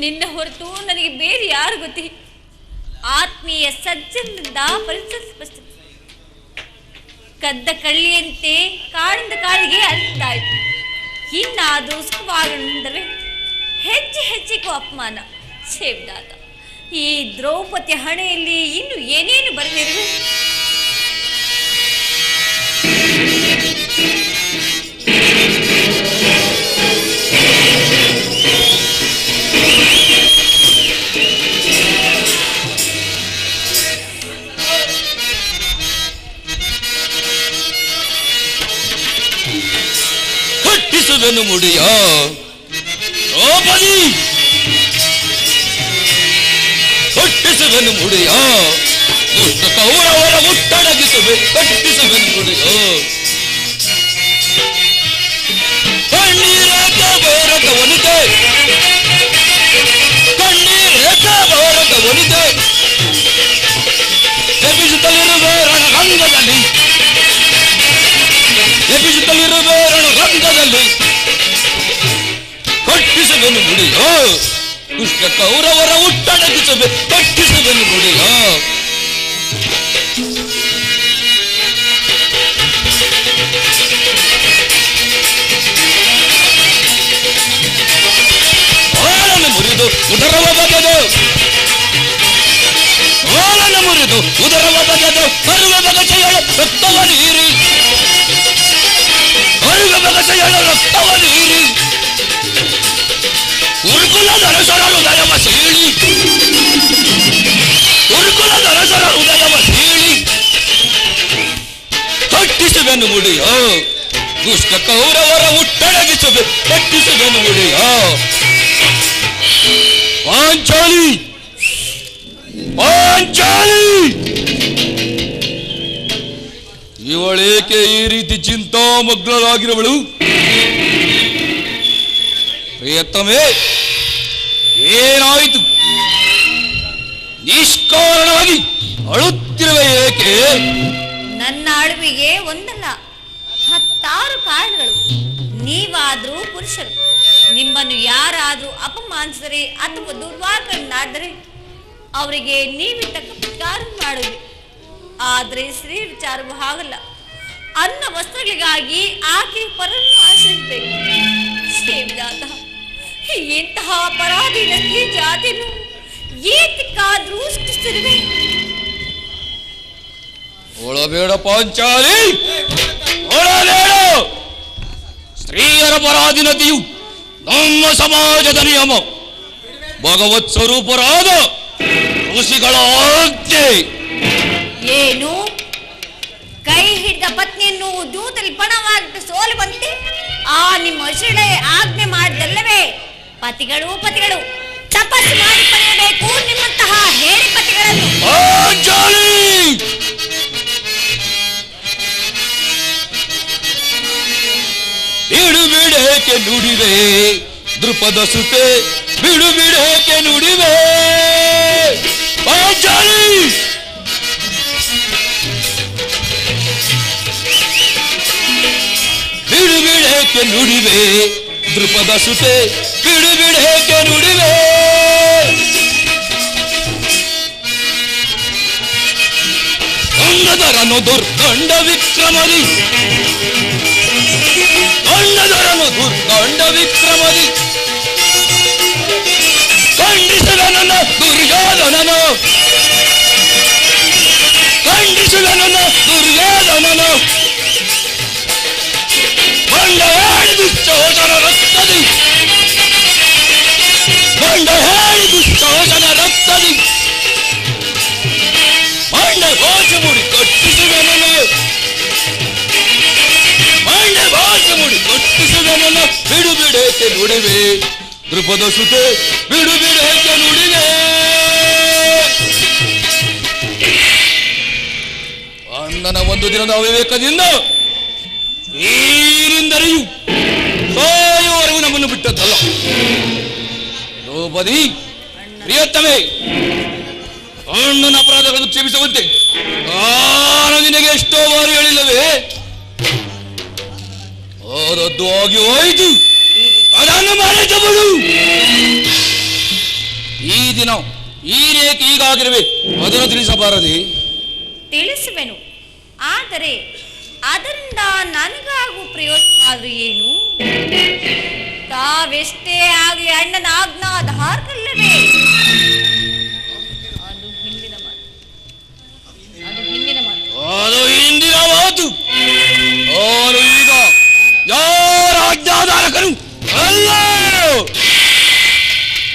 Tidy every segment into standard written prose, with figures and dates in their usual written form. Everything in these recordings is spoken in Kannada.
ನಿನ್ನ ಹೊರತು ನನಗೆ ಬೇರೆ ಯಾರು ಗೊತ್ತಿ? ಆತ್ಮೀಯ ಸಜ್ಜನರಿಂದ ಪರಿಚಯಿಸ ಕದ್ದ ಕಳ್ಳಿಯಂತೆ ಕಾಡಿಂದ ಕಾಳಿಗೆ ಅರ್ಥಾಯಿತು. ಇನ್ನಾದರೂ ಸುಖವಾಗಂದರೆ ಹೆಜ್ಜೆ ಹೆಜ್ಜೆಗೂ ಅಪಮಾನ. ಛೇದಾದ ಈ ದ್ರೌಪದಿ ಹಣೆಯಲ್ಲಿ ಇನ್ನು ಏನೇನು ಬರೆದಿರುವೆ? ಕಟ್ಟಿಸುವೆನು ಮುಡಿಯ ದ್ರೌಪದಿ, ಕಟ್ಟಿಸುವೆನು ಮುಡಿಯ ದುಷ್ಟ ಕೌರವರ ಮುಟ್ಟಡಗಿಸುವೆ. ಕಟ್ಟಿಸುವೆನು ಮುಡಿಯ ಕಣ್ಣೀರೇಕ ಬೋರಕ ವನಿತೆ, ಕಣ್ಣೀರೇಕ ಬೋರಕ ವನಿತೆ ಎಬ್ಬಿಸುತ್ತಲಿರುವೆ ರಣರಂಗದಲ್ಲಿ, ಎಬ್ಬಿಸುತ್ತಲಿರುವೆ ರಣರಂಗದಲ್ಲಿ. ಕಟ್ಟಿಸುವೆನು ಮುಡಿಯ ದುಷ್ಟ ಕೌರವರ ಹುಟ್ಟಡಗಿಸುವೆ. ಕಟ್ಟಿಸುವೆನು ಮುಡಿಯ ಆಳನ್ನು ಮುರಿದು ಉದರವ ಬಗೆದು, ಆಳನ್ನು ಮುರಿದು ಉದರವ ಬಗೆದು ಅರುವೆ ಬಗಸೆಯಳ ರಕ್ತವ ನೀರಿ, ಅರುವೆ ಬಗಸೆಯಳ ರಕ್ತವ ನೀರಿ ಉರುಕುಲದ ರಸರ ಹೃದಯವ ಸೀಳಿ, ಉರುಕುಲದ ರಸರ ಹೃದಯವ ಸೀಳಿ. ಕಟ್ಟಿಸುವೆನು ಮುಡಿಯ ದುಷ್ಟ ಕೌರವರ ಹುಟ್ಟಡಗಿಸುವೆ. ಕಟ್ಟಿಸುವೆನು ಮುಡಿಯ ಪಾಂಚಾಲಿ, ಪಾಂಚಾಲಿ ಇವಳೇಕೆ ಈ ರೀತಿ ಚಿಂತಾಮಗ್ನರಾಗಿರುವಳು? ಪ್ರಿಯತಮೇ, ಏನಾಯಿತು? ನಿಷ್ಕಾರಣವಾಗಿ ಅಳುತ್ತಿರುವೆ ಏಕೆ? ನನ್ನ ಅಳುವಿಗೆ ಒಂದಲ್ಲ 10 ಕಾರಣಗಳು. ನೀವಾದ್ರೂ ಪುರುಷರು, ನಿಮ್ಮನ್ನು ಯಾರಾದ್ರೂ ಅಪಮಾನಿಸಿದರೆ ಅಥವಾ ದುರ್ವಾರ್ಗನ್ನಾಡಿದರೆ ಅವರಿಗೆ ನೀವೇ ತಕ್ಕ ಪ್ರಚಾರ ಮಾಡುವೆ. ಆದರೆ ಸ್ತ್ರೀ ವಿಚಾರವೂ ಹಾಗಲ್ಲ. ಅನ್ನ ವಸ್ತ್ರಗಳಿಗಾಗಿ ಆಕೆ ಪರನ್ನು ಆಶ್ರಯಿಸಬೇಕು. ಸೇವಿದಾದ ಇಂತಹ ಅಪರಾಧಿನ ಸ್ತ್ರೀ ಜಾತಿಯನ್ನು ಏತಕ್ಕಾದ್ರೂ ಸೃಷ್ಟಿಸಿರುವೆ? ಒಳಬೇಡ ಪಾಂಚಾಲಿ, ಒಳಬೇಡ. ಸ್ತ್ರೀಯರ ಪರಾಧೀನತೆಯು ನಮ್ಮ ಸಮಾಜದ ನಿಯಮ. ಭಗವತ್ ಸ್ವರೂಪರಾದ ಋಷಿಗಳ ಆಜ್ಞೆ. ಏನು? ಕೈ ಹಿಡಿದ ಪತ್ನಿಯನ್ನು ದೂತಲ್ಲಿ ಪಣವಾಗಿಟ್ಟು ಸೋಲುವಂತೆ ಆ ನಿಮ್ಮ ಶಿಳೆ ಆಜ್ಞೆ ಮಾಡಿದಲ್ಲವೇ? ಪತಿಗಳು ತಪಸ್ಸು ಮಾಡಿ ಪಡೆಯಬೇಕು ನಿಮ್ಮಂತಹ ಹೇಳಿ ಪತಿಗಳನ್ನು. ಬಿಡು ಬಿಡೇಕೆ ನುಡಿವೆ ದೃಪದ ಸುತೆ, ಬಿಡು ಬಿಡೇಕೆ ನುಡಿವೆ ಪಾಂಚಾಲಿ. ಬಿಡು ಬಿಡೇಕೆ ನುಡಿವೆ ದೃಪದ ಸುತೆ, ಬಿಡು ಬಿಡೇಕೆ ನುಡಿವೆ. ಗಂಡಧರನು ದುರ್ಗಂಡ ವಿಕ್ರಮದಿ, ಗಂಡಧರನು ದುರ್ಗಂಡ ವಿಕ್ರಮದಿ ಖಂಡಿಸುವನನ್ನ ದುರ್ಯೋಧನನು, ಖಂಡಿಸುವನನ್ನ ದುರ್ಯೋಧನನು. ಬಂಡ ಹೇಳಿ ದುಶ್ಯೋಧನ ರಕ್ತದಿ, ಬಂಡ ಹೇಳಿ ದುಶ್ಯೋಧನ ರಕ್ತದಿ ಮಂಡ ಭಾಷೆ ಮುಡಿ ಕಟ್ಟಿಸುವನನು, ಮಂಡ ಭಾಷೆ ಮುಡಿ ಕಟ್ಟಿಸುವನನು. ಬಿಡು ಬಿಡೇಕೆ ನುಡಿವೆ ದೃಪದ ಸುತೆ, ಬಿಡು ಬಿಡೇಕೆ ನುಡಿವೆ. ಅಣ್ಣನ ಒಂದು ದಿನದ ಅವಿವೇಕದಿಂದ ನೀರಿಂದರೆಯು ಸಾಯುವವರೆಗೂ ನಮ್ಮನ್ನು ಬಿಟ್ಟದ್ದಲ್ಲ. ದ್ರೌಪದಿ ಪ್ರಿಯತಮೆ, ಅಣ್ಣನ ಅಪರಾಧಗಳನ್ನು ಕ್ಷಮಿಸುವಂತೆ ನಾನು ನಿನಗೆ ಎಷ್ಟೋ ಬಾರಿ ಹೇಳಿಲ್ಲವೇ? ಅದದ್ದು ಆಗಿ ಹೋಯಿತು, ಅದನ್ನು ಮಾಡಿದವಳು ದಿನ ಈ ರೇಖೆ ಹೀಗಾಗಿರುವೆ ಅದನ್ನು ತಿಳಿಸಬಾರದೆ? ತಿಳಿಸುವೆನು, ಆದರೆ ಅದರಿಂದ ನನಗಾಗುವ ಪ್ರಯೋಜನ ಆದ್ರೂ ಏನು? ತಾವೆಷ್ಟೇ ಆಗಲಿ ಅಣ್ಣನ ಆಜ್ಞಾಧಾರಕಲ್ಲವೇ? ಅದು ಹಿಂದಿನ ಮಾತು. ಅದು ಹಿಂದಿನ ಮಾತು. ಅವರು ಈಗ ಯಾರ ಆಜ್ಞಾಧಾರಕರು ಅಲ್ಲ.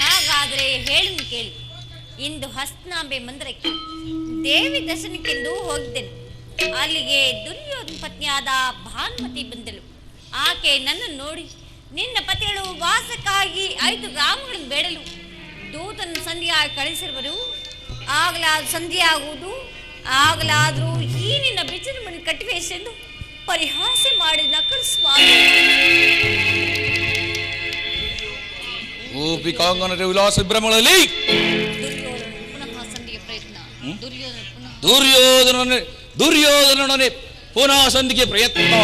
ಹಾಗಾದ್ರೆ ಹೇಳಿ ಕೇಳಿ. ಇಂದು ಹಸ್ನಾಂಬೆ ಮಂದಿರಕ್ಕೆ ದೇವಿ ದರ್ಶನಕ್ಕೆಂದು ಹೋಗಿದ್ದೆನು. ಅಲ್ಲಿಗೆ ದುರ್ಯೋಧನ ಪತ್ನಿಯಾದ ಭಾನುಮತಿ ಬಂದಳು. ಆಕೆ ನನ್ನನ್ನು ನೋಡಿ, ನಿನ್ನ ಪತಿಗಳು ವಾಸಕ್ಕಾಗಿ 5 ಗ್ರಾಮಗಳನ್ನು ಬೇಡಲು ದೂತನ ಸಂಧಿಯಾಗಿ ಕಳಿಸಿರುವರು. ಆಗಲಾದ್ರೂ ಸಂಧಿಯಾಗುವುದು, ಆಗಲಾದರೂ ಈ ನಿನ್ನ ಬಿಚ್ಚನ ಮನೆ ಕಟ್ಟಿವೇಶೆಂದು ಪರಿಹಾಸ ಮಾಡಿ ನಕಲು ಸ್ವಾಮಿ. ಗೋಪಿಕಾಂಗನ ವಿಲಾಸ ವಿಭ್ರಮಗಳಲ್ಲಿ ದುರ್ಯೋಧನನೇ ಪುನಃ ಸಂಧಿಗೆ ಪ್ರಯತ್ನ.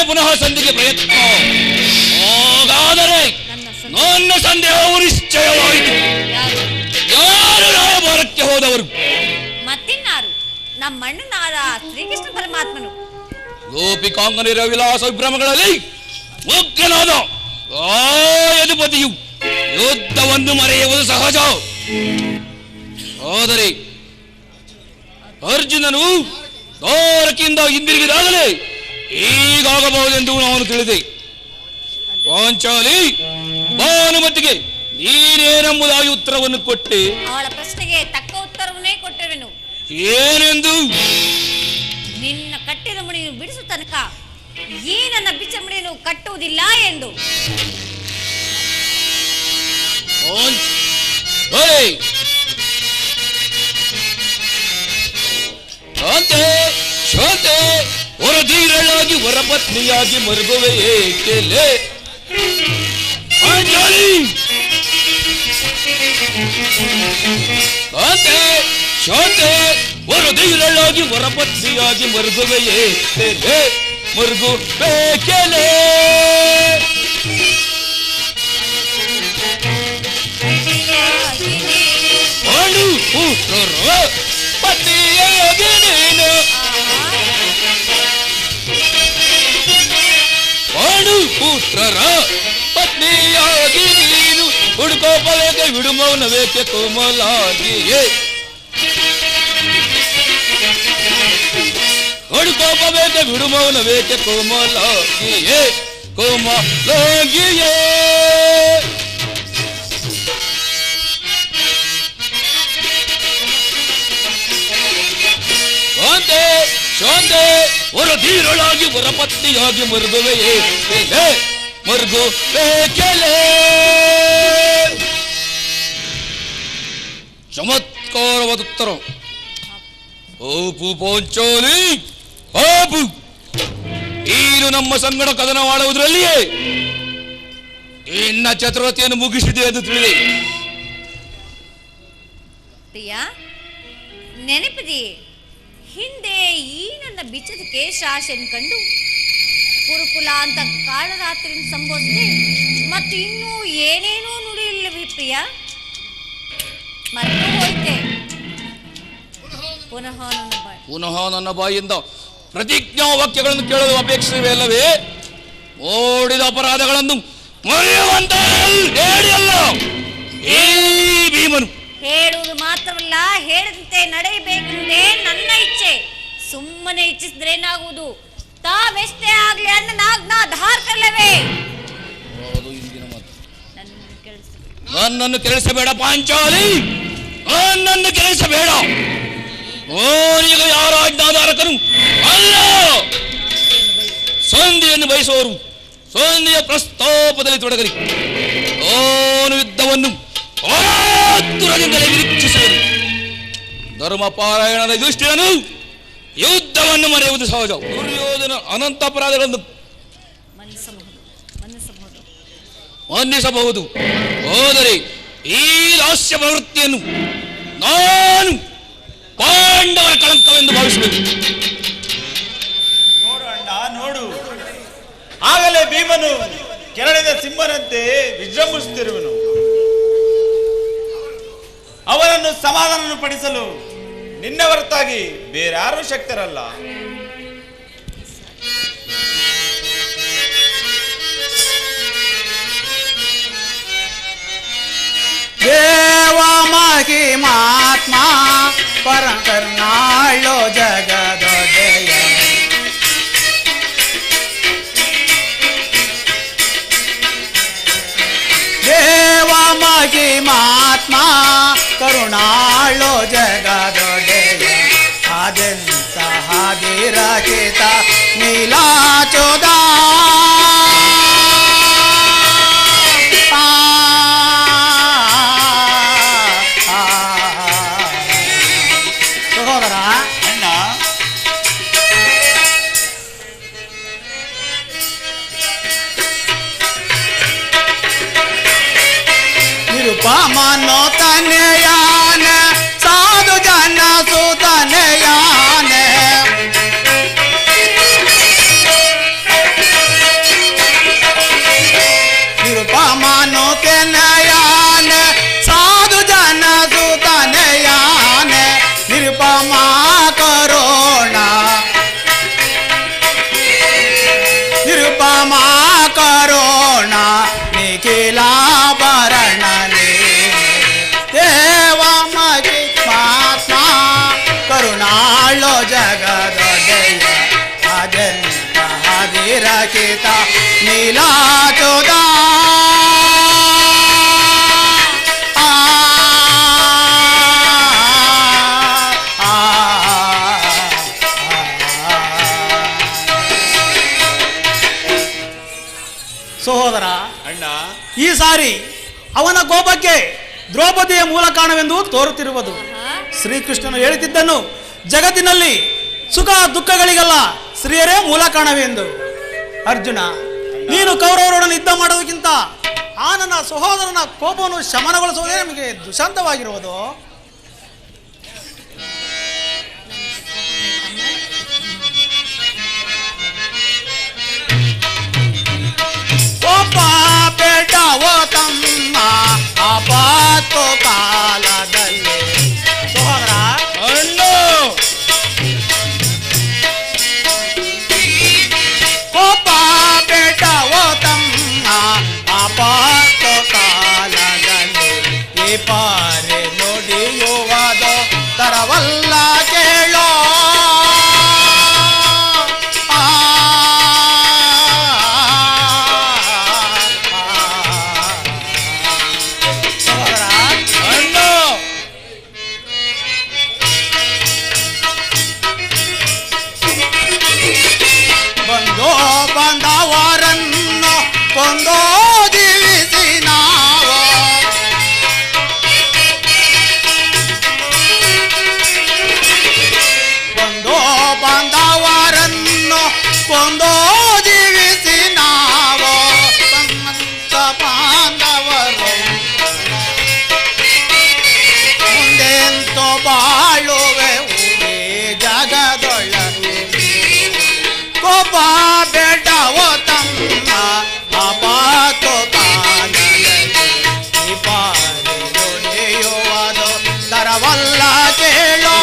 ಪುನಃ ಸಂಧಿಗೆ ಪ್ರಯತ್ನ. ಹಾಗಾದರೆ ನನ್ನ ಸಂದೇಹ ನಿಶ್ಚಯವಾಯಿತು. ಯಾರು ರಾಯಭಾರಕ್ಕೆ ಹೋದವರು? ಮತ್ತಿನ್ನಾರು, ನಮ್ಮಣ್ಣನಾದ ಶ್ರೀಕೃಷ್ಣ ಪರಮಾತ್ಮನು. ಗೋಪಿಕಾಂಗನ ವಿಲಾಸ ವಿಭ್ರಮಗಳಲ್ಲಿ ಮುಖ್ಯನಾದ ಆ ಯದುಪತಿಯು ಯುದ್ಧವನ್ನು ಮರೆಯುವುದು ಸಹಜ. ಆದರೆ ಅರ್ಜುನನು ದ್ವಾರಕೆಯಿಂದ ಹಿಂದಿರುಗಿದಾಗಲೇ ಹೀಗಾಗಬಹುದೆಂದು ನಾನು ತಿಳಿದೆ. ಪಾಂಚಾಲಿ, ಭಾನುಮತಿಗೆ ನೀನೇನೆಂಬುದಾಗಿ ಉತ್ತರವನ್ನು ಕೊಟ್ಟೆ. ಅವಳ ಪ್ರಶ್ನೆಗೆ ತಕ್ಕ ಉತ್ತರವನ್ನೇ ಕೊಟ್ಟಿರುವೆನು. ಏನೆಂದು? ನಿನ್ನ ಕಟ್ಟಿದ ಮುಡಿಯನ್ನು ಬಿಡಿಸುವ ತನಕ ಈ ನನ್ನ ಬಿಚ್ಚ ಮುಡಿಯನ್ನು ಕಟ್ಟುವುದಿಲ್ಲ ಎಂದು. ಶಾಂತೆ ಶಾಂತೆ, ಹೊರಧೀರಳಾಗಿ ಹೊರಪತ್ನಿಯಾಗಿ ಮರುಗುವೆ ಏಕೆಲೆ? ಪಾಂಚಾಲಿ, ಶಾಂತೆ ಶಾಂತೆ, ಹೊರಧೀರಳಾಗಿ ಹೊರಪತ್ನಿಯಾಗಿ ಮರುಗುವೆ ಏಕೆಲೆ? ಮರುಗು ಬೇಕೆಲೆ? ಪಾಂಡು ಪುತ್ರರ ಪತ್ನಿಯಾಗಿ ನೀನು, ಪಾಂಡು ಪುತ್ರರ ಪತ್ನಿಯಾಗಿ ನೀನು ಹುಡುಕೋಪವೇಕೆ ವಿಡುಮೌನವೇಕೆ ಕೋಮಲಾಗಿಯೇ? ಹುಡುಕೋಪವೇಕೆ ವಿಡುಮೌನವೇಕೆ ಕೋಮಲಾಗಿಯೇ? ಕೋಮಲಾಗಿಯೇ? ಶಾಂತೆ ಶಾಂತೆ, ಹೊರಧೀರಳಾಗಿ ಹೊರಪತ್ನಿಯಾಗಿ ಮರುಗುವೆ ಏಕೆಲೆ? ಮರುಗು ಬೇಕೆಲೆ? ಚಮತ್ಕಾರವಾದ ಉತ್ತರ. Hope Panchali, hope. ನೀನು ನಮ್ಮ ಸಂಗಡ ಕದನವಾಡುವುದರಲ್ಲಿಯೇ ನಿನ್ನ ಚತುರತೆಯನ್ನು ಮುಗಿಸಿದೆ ಎಂದು ತಿಳಿದೆ. ಪ್ರಿಯಾ, ನೆನಪಿದೆಯೇ ಹಿಂದೆ ಈ ನನ್ನ ಬಿಚ್ಚದ ಕೇಶಾಶೆಯನ್ನು ಕಂಡು ಕುರುಕುಲ ಅಂತ ಕಾಳರಾತ್ರಿ ಸಂಬೋಧಿಸಿದೆ. ಮತ್ತು ಇನ್ನೂ ಏನೇನೋ ನುಡಿಯಿಲ್ಲವಿ ಪ್ರಿಯ, ಮರೆತು ಹೋಯ್ತೆ. ಪುನಃ ನನ್ನ ಬಾಯಿಂದ ಪ್ರತಿಜ್ಞಾ ವಾಕ್ಯಗಳನ್ನು ಕೇಳಲು ಅಪೇಕ್ಷಿಸುವೆ ಅಲ್ಲವೇ? ಓಡಿದ ಅಪರಾಧಗಳನ್ನು ಮರೆಯುವಂತ ಹೇಳಿಯಲ್ಲ ಈ ಭೀಮನು. ಹೇಳುವುದು ಮಾತ್ರವಲ್ಲ, ಹೇಳದಂತೆ ನಡೆಯಬೇಕೆಂದೇ ನನ್ನ ಇಚ್ಛೆ. ಸುಮ್ಮನೆ ಇಚ್ಛಿಸಿದ್ರೇನಾಗುವುದು? ತಾವೆಷ್ಟೇ ಆಗ್ಲಿ ಅಣ್ಣನಾಜ್ಞಾಧಾರಕಲ್ಲವೇ? ನನ್ನನ್ನು ಕೆಲಸಬೇಡ ಪಾಂಚಾಲಿ, ನನ್ನನ್ನು ಕೆಲಸಬೇಡ. ಈಗ ಯಾರ ಆಜ್ಞಾಧಾರಕರು ಅಲ್ಲ. ಸಂಧಿಯನ್ನು ಬಯಸುವವರು ಸಂಧಿಯ ಪ್ರಸ್ತಾಪದಲ್ಲಿ ತೊಡಗಲಿ. ಅವನು ಯುದ್ಧವನ್ನು ಆತುರದಿಂದಲೇ ನಿರೀಕ್ಷಿಸುವರು. ಧರ್ಮಪಾರಾಯಣದ ಯುಧಿಷ್ಠಿರನು ಯುದ್ಧವನ್ನು ಮರೆಯುವುದು ಸಹಜ. ದುರ್ಯೋಧನ ಅನಂತ ಅಪರಾಧಗಳನ್ನು ಮನ್ನಿಸಬಹುದು. ಹೋದರೆ ಈ ದಾಸ್ಯ ಪ್ರವೃತ್ತಿಯನ್ನು ನಾನು ಪಾಂಡವರ ಕಳಂಕವೆಂದು ಭಾವಿಸಬೇಕು. ನೋಡು ಅಣ್ಣ, ನೋಡು, ಆಗಲೇ ಭೀಮನು ಕೆರಳಿದ ಸಿಂಹನಂತೆ ವಿಜೃಂಭಿಸುತ್ತಿರುವನು. ಸಮಾಧಾನ ಪಡಿಸಲು ನಿನ್ನ ಹೊರತಾಗಿ ಬೇರ್ಯಾರೂ ಶಕ್ತರಲ್ಲ. ದೇವ ಮಹಿಮಾತ್ಮ ಪರಕರ್ನಾಳೋ ಜಗದೊಡೆಯ ದೇವ ಮಹಿಮಾತ್ಮ ಕರುಣಾಳೋ ಜಗದೊಡೆಯ ಅದೆಂತ ಹಾದಿರಹಿತ ನೀಲಾಚೋದ ಸಹೋದರ ಅಣ್ಣ, ನಿರುಪಮನೋ ತನಯಾನ ಸಾಧು ಜನ ಸುತನಯಾನ ನಿರುಪಮನೋ ತನಯಾನ ಸಾಧು ಜನ ಸುತನಯಾನ ನಿರುಪಮಾ ಕರೋಣ ನಿರುಪಮಾ ಕರೋಣ ನಿಖಿಲಾಭರಣ ದೇವ ಮಹಿಮಾತ್ಮ ಕರುಣಾಳೋ ಜಗದೊಡೆಯ ಅಜಂತ ಹದಿರಕಿತ ನೀಲಾಚೋದ ಸಹೋದರ ಅಣ್ಣ, ಈ ಸಾರಿ ಅವನ ಕೋಪಕ್ಕೆ ದ್ರೌಪದಿಯ ಮೂಲ ಕಾರಣವೆಂದು ತೋರುತ್ತಿರುವುದು. ಶ್ರೀಕೃಷ್ಣನು ಹೇಳುತ್ತಿದ್ದನು, ಜಗತ್ತಿನಲ್ಲಿ ಸುಖ ದುಃಖಗಳಿಗೆಲ್ಲ ಸ್ತ್ರೀಯರೇ ಮೂಲ ಕಾರಣವೆಂದು. ಅರ್ಜುನ, ನೀನು ಕೌರವರೊಡನೆ ಯುದ್ಧ ಮಾಡೋದಕ್ಕಿಂತ ಆ ನನ್ನ ಸಹೋದರನ ಕೋಪವನ್ನು ಶಮನಗೊಳಿಸುವುದೇ ನಮಗೆ ದುಶಾಂತವಾಗಿರುವುದು. ಕೋಪ ಬೇಡವೋ ತಮ್ಮ ಆಪತ್ತು ಕಾಲದಲ್ಲಿ. ಸಹೋದರ ಅಣ್ಣ, ಕೋಪ ಬೇಡವೋ ತಮ್ಮ ಆಪತ್ತು ಕಾಲದಲ್ಲಿ ಈ ಪಾರೆ ನುಡಿಯುವುದು ತರವಲ್ಲ ಕೇಳೋ. ಅಣ್ಣ, ಬಂದೋ ಬಂದವರನ್ನು ಕೊಂದೋ ಜೀವಿಸಿ ನಾವು ಬಂದೋ ಬಂದವರನ್ನು ಕೊಂದೋ ಜೀವಿಸಿ ನಾವು ಸಂತ ಬಾಂಧವರು ಮುಂದೆಂತೋ ಬಾಳುವೆ ಊರೇ ಜಗದೊಳಗೆ. ಕೋಪ ಬೇಡವೋ ತಮ್ಮ ಆಪತ್ತು ಕಾಲದಲ್ಲಿ ಈ ಪಾರಿ ನುಡಿಯುವುದು ತರವಲ್ಲ ಕೇಳೋ.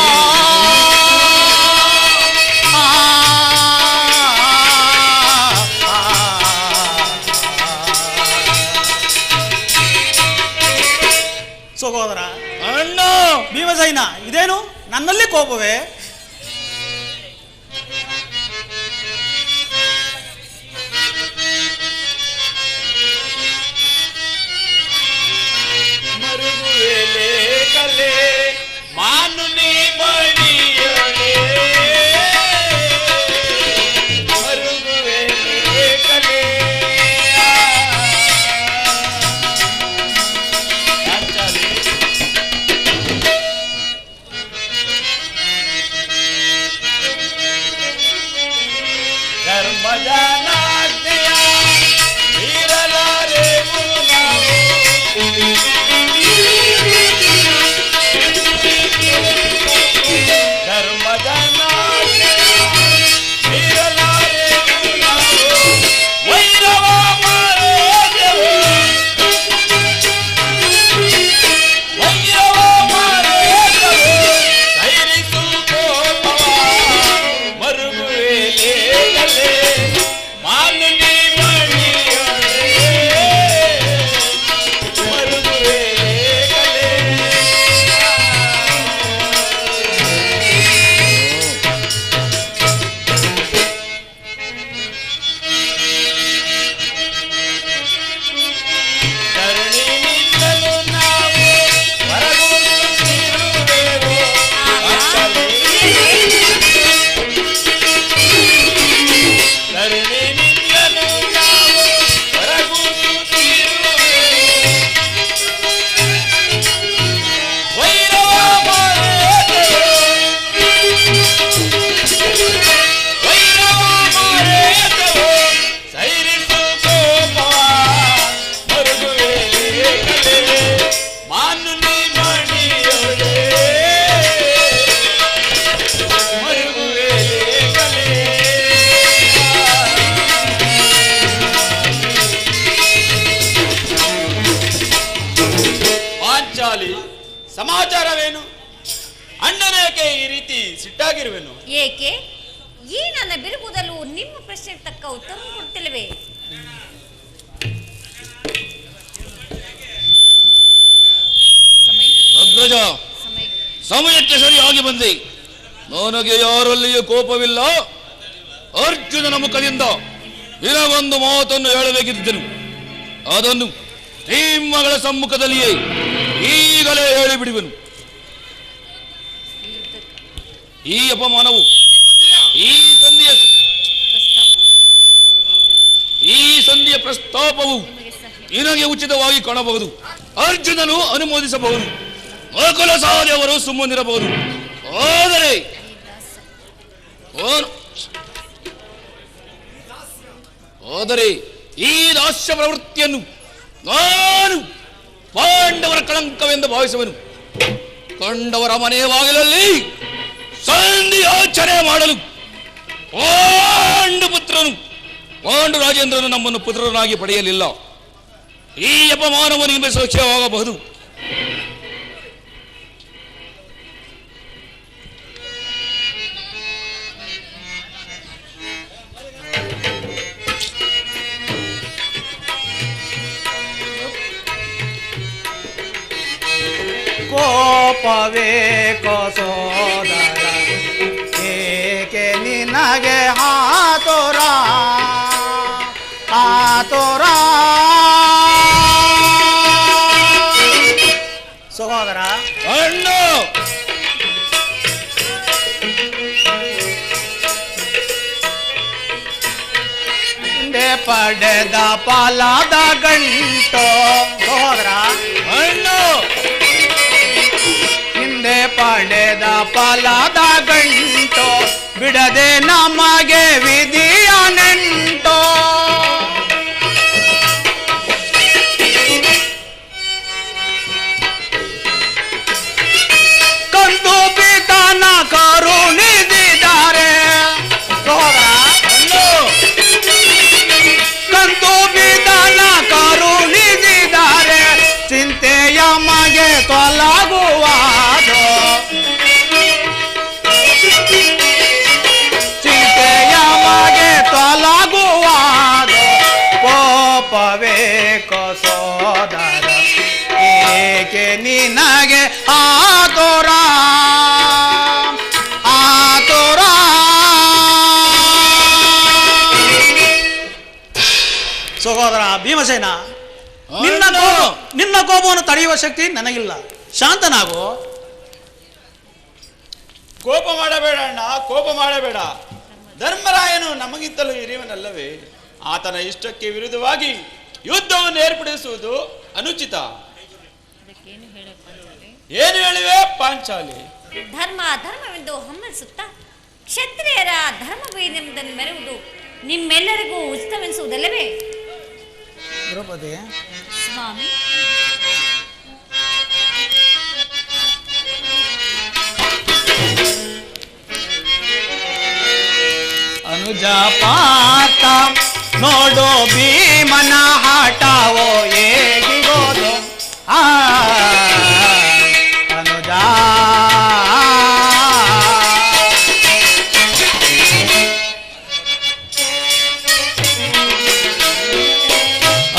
ಸಹೋದರ ಅಣ್ಣ, ಭೀಮಸೈನ, ಇದೇನು ನನ್ನಲ್ಲಿ ಕೋಪವೇ? ಮರುಗುವೆಲೆ ಕಲೆ ಮಾನು ನೀ ಬಳಿಯೊಳೆ, ಮರುಗುವೆಲೆ ಕಲೆ ಪಾಂಚಾಲಿ, ಸಮಾಚಾರವೇನು? ಅಣ್ಣನೇಕೆ ಈ ರೀತಿ ಸಿಟ್ಟಾಗಿರುವೆನು? ಏಕೆ ಈ ನನ್ನ ಬಿರುಕುದಲು ನಿಮ್ಮ ಪ್ರಶ್ನೆಗೆ ತಕ್ಕ ಉತ್ತರ ಕೊಡ್ತಿಲ್ಲವೇ? ಅಗ್ರಜ, ಸಮಯಕ್ಕೆ ಸರಿಯಾಗಿ ಬಂದೆ. ನನಗೆ ಯಾರಲ್ಲಿಯೂ ಕೋಪವಿಲ್ಲ. ಅರ್ಜುನನ ಮುಖದಿಂದ ನಿನಗೊಂದು ಮಾತನ್ನು ಹೇಳಬೇಕಿದ್ದನು. ಅದನ್ನು ನಿಮ್ಮಗಳ ಸಮ್ಮುಖದಲ್ಲಿಯೇ ಈಗಲೇ ಹೇಳಿಬಿಡುವೆನು. ಈ ಅಪಮಾನವು ಈ ಸಂಧಿಯ ಪ್ರಸ್ತಾಪವು ನಿನಗೆ ಉಚಿತವಾಗಿ ಕಾಣಬಹುದು. ಅರ್ಜುನನು ಅನುಮೋದಿಸಬಹುದು, ನಕುಲ ಸಹದೇವರು ಸುಮ್ಮನಿರಬಹುದು. ಆದರೆ ಈ ದಾಸ್ಯ ಪ್ರವೃತ್ತಿಯನ್ನು ನಾನು ಪಾಂಡವರ ಕಳಂಕವೆಂದು ಭಾವಿಸುವನು. ಕಂಡವರ ಮನೆಯ ಬಾಗಿಲಲ್ಲಿ ಸಂಧಿ ಆಚರಣೆ ಮಾಡಲು ಪಾಂಡುಪುತ್ರನು ಪಾಂಡು ರಾಜೇಂದ್ರನು ನಮ್ಮನ್ನು ಪುತ್ರನಾಗಿ ಪಡೆಯಲಿಲ್ಲ. ಈ ಅಪಮಾನವನ್ನು ನಿಮಗೆ ಸಾಕ್ಷ್ಯವಾಗಬಹುದು. ಕೋಪವೇ ಸೋದರ, ಏಕೆ ನಿನಗೆ ಆತುರ ಆತುರ? ಸಹೋದರ ಅಣ್ಣ, ಹಿಂದೆ ಪಡೆದ ಪಾಲದ ಗಂಟು. ಸಹೋದರ ಅಣ್ಣ, ಹಿಂದೆ ಪಡೆದ ಫಲದ ಗಂಟು, ಬಿಡದೆ ನಮಗೆ ವಿಧಿಯ ನೆಂಟು. ಕಂದು ಪಿತನ ಕರುಣಿಸಿದ್ದಾರೆ. ಕಂದು ಪಿತನ ಕರುಣಿಸಿದ್ದಾರೆ, ಚಿಂತೆಯ ಮಗೆ ತೊಲಗುವುದು. ಚಿಂತೆಯ ಮಗೆ ತೊಲಗುವುದು. ಕೋಪವೇ ಸೋದರ, ಏಕೆ ನಿನಗೆ ಆತುರ ಆತುರ? ಸಹೋದರ ಭೀಮಸೇನ, ನಿನ್ನ ಕೋಪವನ್ನು ತಡೆಯುವ ಶಕ್ತಿ ನನಗಿಲ್ಲ. ಶಾಂತನಾಗು. ಕೋಪ ಮಾಡಬೇಡ ಅಣ್ಣ, ಕೋಪ ಮಾಡಬೇಡ. ಧರ್ಮರಾಯನು ನಮಗಿಂತಲೂ ಹಿರಿಯವನಲ್ಲವೇ? ಆತನ ಇಷ್ಟಕ್ಕೆ ವಿರುದ್ಧವಾಗಿ ಯುದ್ಧವನ್ನು ಏರ್ಪಡಿಸುವುದು ಅನುಚಿತ. ಏನು ಹೇಳಿವೆ ಪಾಂಚಾಲಿ? ಧರ್ಮವೆಂದು ಹಮ್ಮಲಿಸುತ್ತಾ ಕ್ಷತ್ರಿಯರ ಧರ್ಮ ಬೈನೆಂಬುದನ್ನು ಮೆರೆಯುವುದು ನಿಮ್ಮೆಲ್ಲರಿಗೂ ಉಚಿತವೆನಿಸುವುದಲ್ಲವೇ? ದ್ರೌಪದಿ, ಸ್ವಾಮಿ, ಅನುಜ ಪಾತ ನೋಡು ಭೀಮನ ಆಟವೋ ಹೇಗಿಗೋದು. ಅನುಜ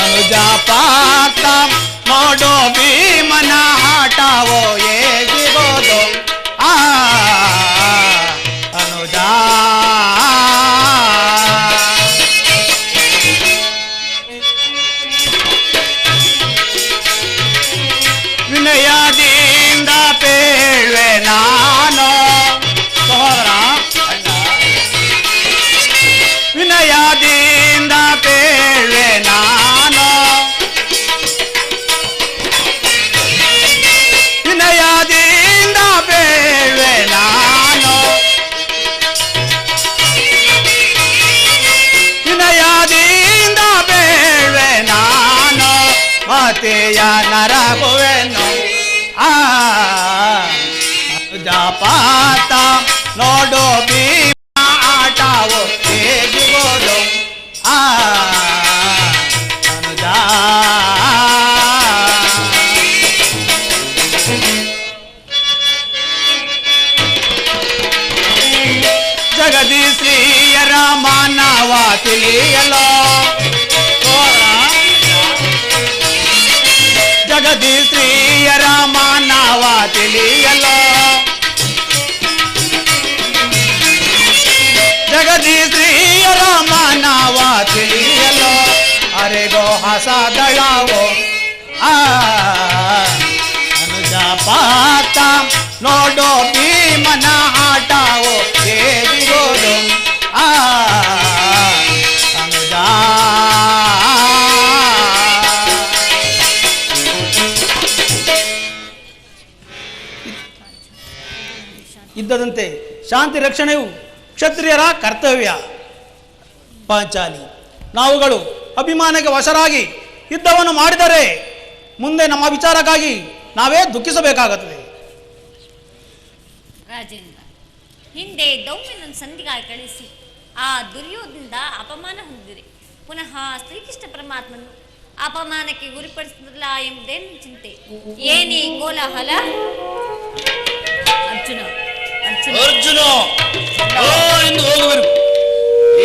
ಅನುಜ ಪಾತ ನೋಡು ಭೀಮನ ಆಟವೋ ಹೇಗಿಗೋದು. ಅನುಜ ವಿನಯದಿಂದ ಪೇಳ್ವೆ ನಾನು. ಸಹೋದರ, ವಿನಯದಿಂದ ಪೇಳ್ವೆ ನಾನು. ವಿನಯದಿಂದ ಪೇಳ್ವೆ ನಾನು. ವಿನಯದಿಂದ ಪೇಳ್ವೆ ನಾನು. ಮತೆಯ ನರಗುವೆನು. ಜಾಪಾತ ನೋಡು ಭೀಮ ಆಟವು ಹೇಗಿಗೋದು. ಅನುಜ ಆ ಅನುಜ ಪಾತ ನೋಡೋ ಭೀಮನ ಆಟವೋ ಹೇಗಿರೋದು ಆ ಅನುಜ ಇದ್ದದಂತೆ ಶಾಂತಿ ರಕ್ಷಣೆಯು ಕ್ಷತ್ರಿಯರ ಕರ್ತವ್ಯ. ಪಾಂಚಾಲಿ, ನಾವುಗಳು ಅಭಿಮಾನಕ್ಕೆ ವಶರಾಗಿ ಯುದ್ಧವನ್ನು ಮಾಡಿದರೆ ಮುಂದೆ ನಮ್ಮ ವಿಚಾರಕ್ಕಾಗಿ ನಾವೇ ದುಃಖಿಸಬೇಕಾಗುತ್ತದೆ. ರಾಜೇಂದ್ರ, ಹಿಂದೆ ದೌಮ್ಯನನ್ನು ಸಂಧಿಗಾಗಿ ಕಳಿಸಿ ಆ ದುರ್ಯೋಧನದಿಂದ ಅಪಮಾನ ಹೊಂದಿದೆ. ಪುನಃ ಶ್ರೀಕೃಷ್ಣ ಪರಮಾತ್ಮನು ಅಪಮಾನಕ್ಕೆ ಗುರಿಪಡಿಸಿದ್ರಲ್ಲ ಎಂಬುದೇನು ಚಿಂತೆ. ಏನೇ ಕೋಲಾಹಲ? ಅರ್ಜುನ ಅರ್ಜುನ ಅರ್ಜುನ ಎಂದು ಹೋಗುವರು.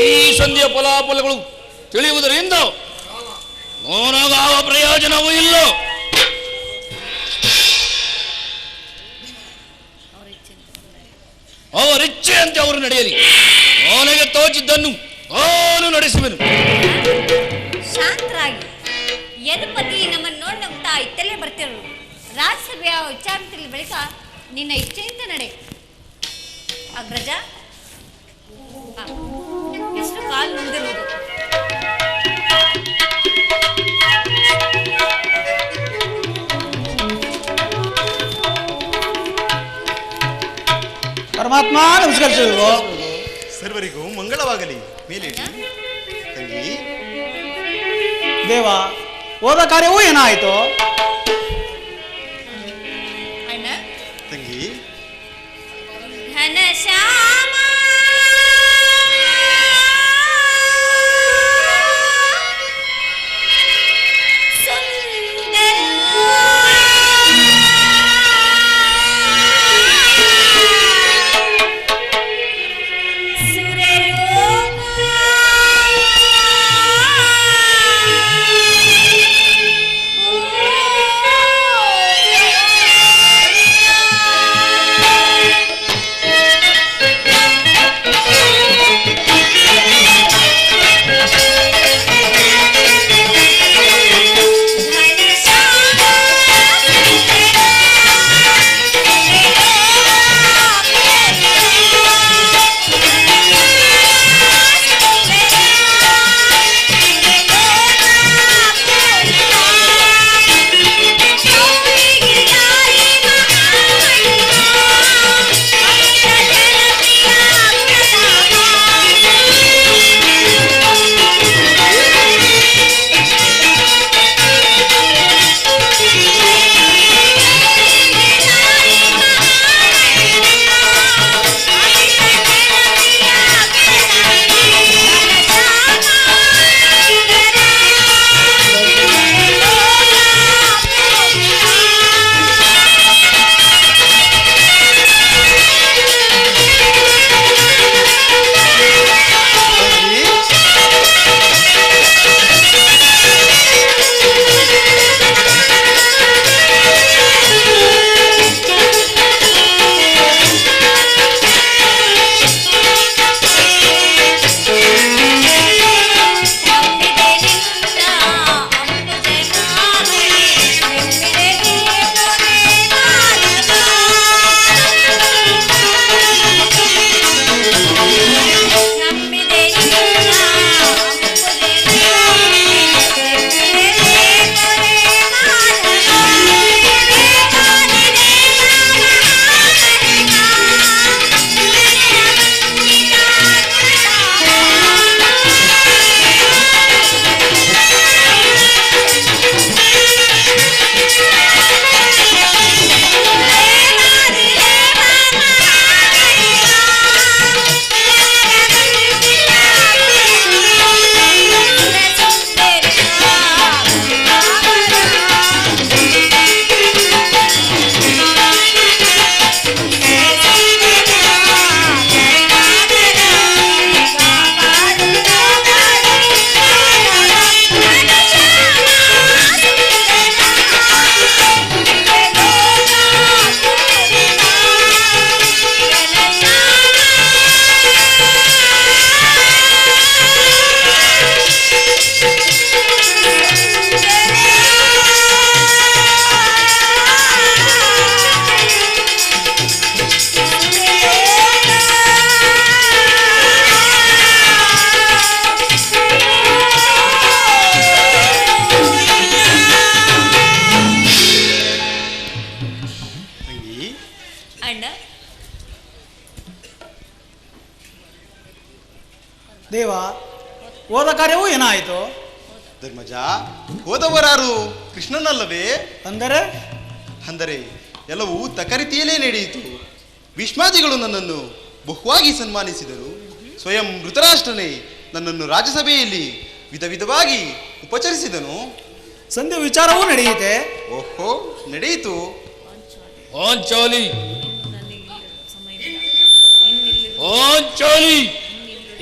ಈ ಸಂಧಿಯ ಫಲಾಫಲಗಳು ತಿಳಿಯುವುದರಿಂದ ನನಗಾವ ಪ್ರಯೋಜನವೂ ಇಲ್ಲ. ಅವರಿಚ್ಛೆಯಂತೆ ಅವರು ನಡೆಯಲಿ. ನನಗೆ ತೋಚಿದ್ದನ್ನು ನಾನು ನಡೆಸುವೆನು. ಶಾಂತರಾಗಿ ಯದುಪತಿ ನಮ್ಮನ್ನು ನೋಡಿ ನಗ್ತಾ ಇತ್ತಲೇ ಬರ್ತಿರು. ರಾಜ್ಯಸಭೆಯ ವಿಚಾರಣೆ ಬಳಿಕ ನಿನ್ನ ಇಚ್ಛೆಯಿಂದ ನಡೆ. ಅಗ್ರಜ, ಎಷ್ಟು ಕಾಲು ಮುಂದಿರುವುದು. ಪರಮಾತ್ಮ ನಮಸ್ಕರಿಸುವುದು. ಸರ್ವರಿಗೂ ಮಂಗಳವಾಗಲಿ. ಮೇಲೆ ತಂಗಿ, ದೇವ, ಹೋದ ಕಾರ್ಯವೂ ಏನಾಯಿತು? ಅಣ್ಣ, ತಂಗಿ, ಘನಶ್ಯಾಮ ಅಣ್ಣ ದೇವ, ಹೋದ ಕಾರ್ಯವೂ ಏನಾಯಿತು? ಧರ್ಮಜ, ಹೋದವರಾರು ಕೃಷ್ಣನಲ್ಲವೇ? ಅಂದರೆ ಎಲ್ಲವೂ ತಕರಿತಿಯಲ್ಲೇ ನಡೆಯಿತು. ಭೀಷ್ಮಾದಿಗಳು ನನ್ನನ್ನು ಬಹುವಾಗಿ ಸನ್ಮಾನಿಸಿದರು. ಸ್ವಯಂ ಧೃತರಾಷ್ಟ್ರನೇ ನನ್ನನ್ನು ರಾಜ್ಯಸಭೆಯಲ್ಲಿ ವಿಧ ವಿಧವಾಗಿ ಉಪಚರಿಸಿದನು. ಸಂಧಿ ವಿಚಾರವೂ ನಡೆಯುತ್ತೆ. ಓಹೋ, ನಡೆಯಿತು. ಪಾಂಚಾಲಿ ಪಾಂಚಾಲಿ,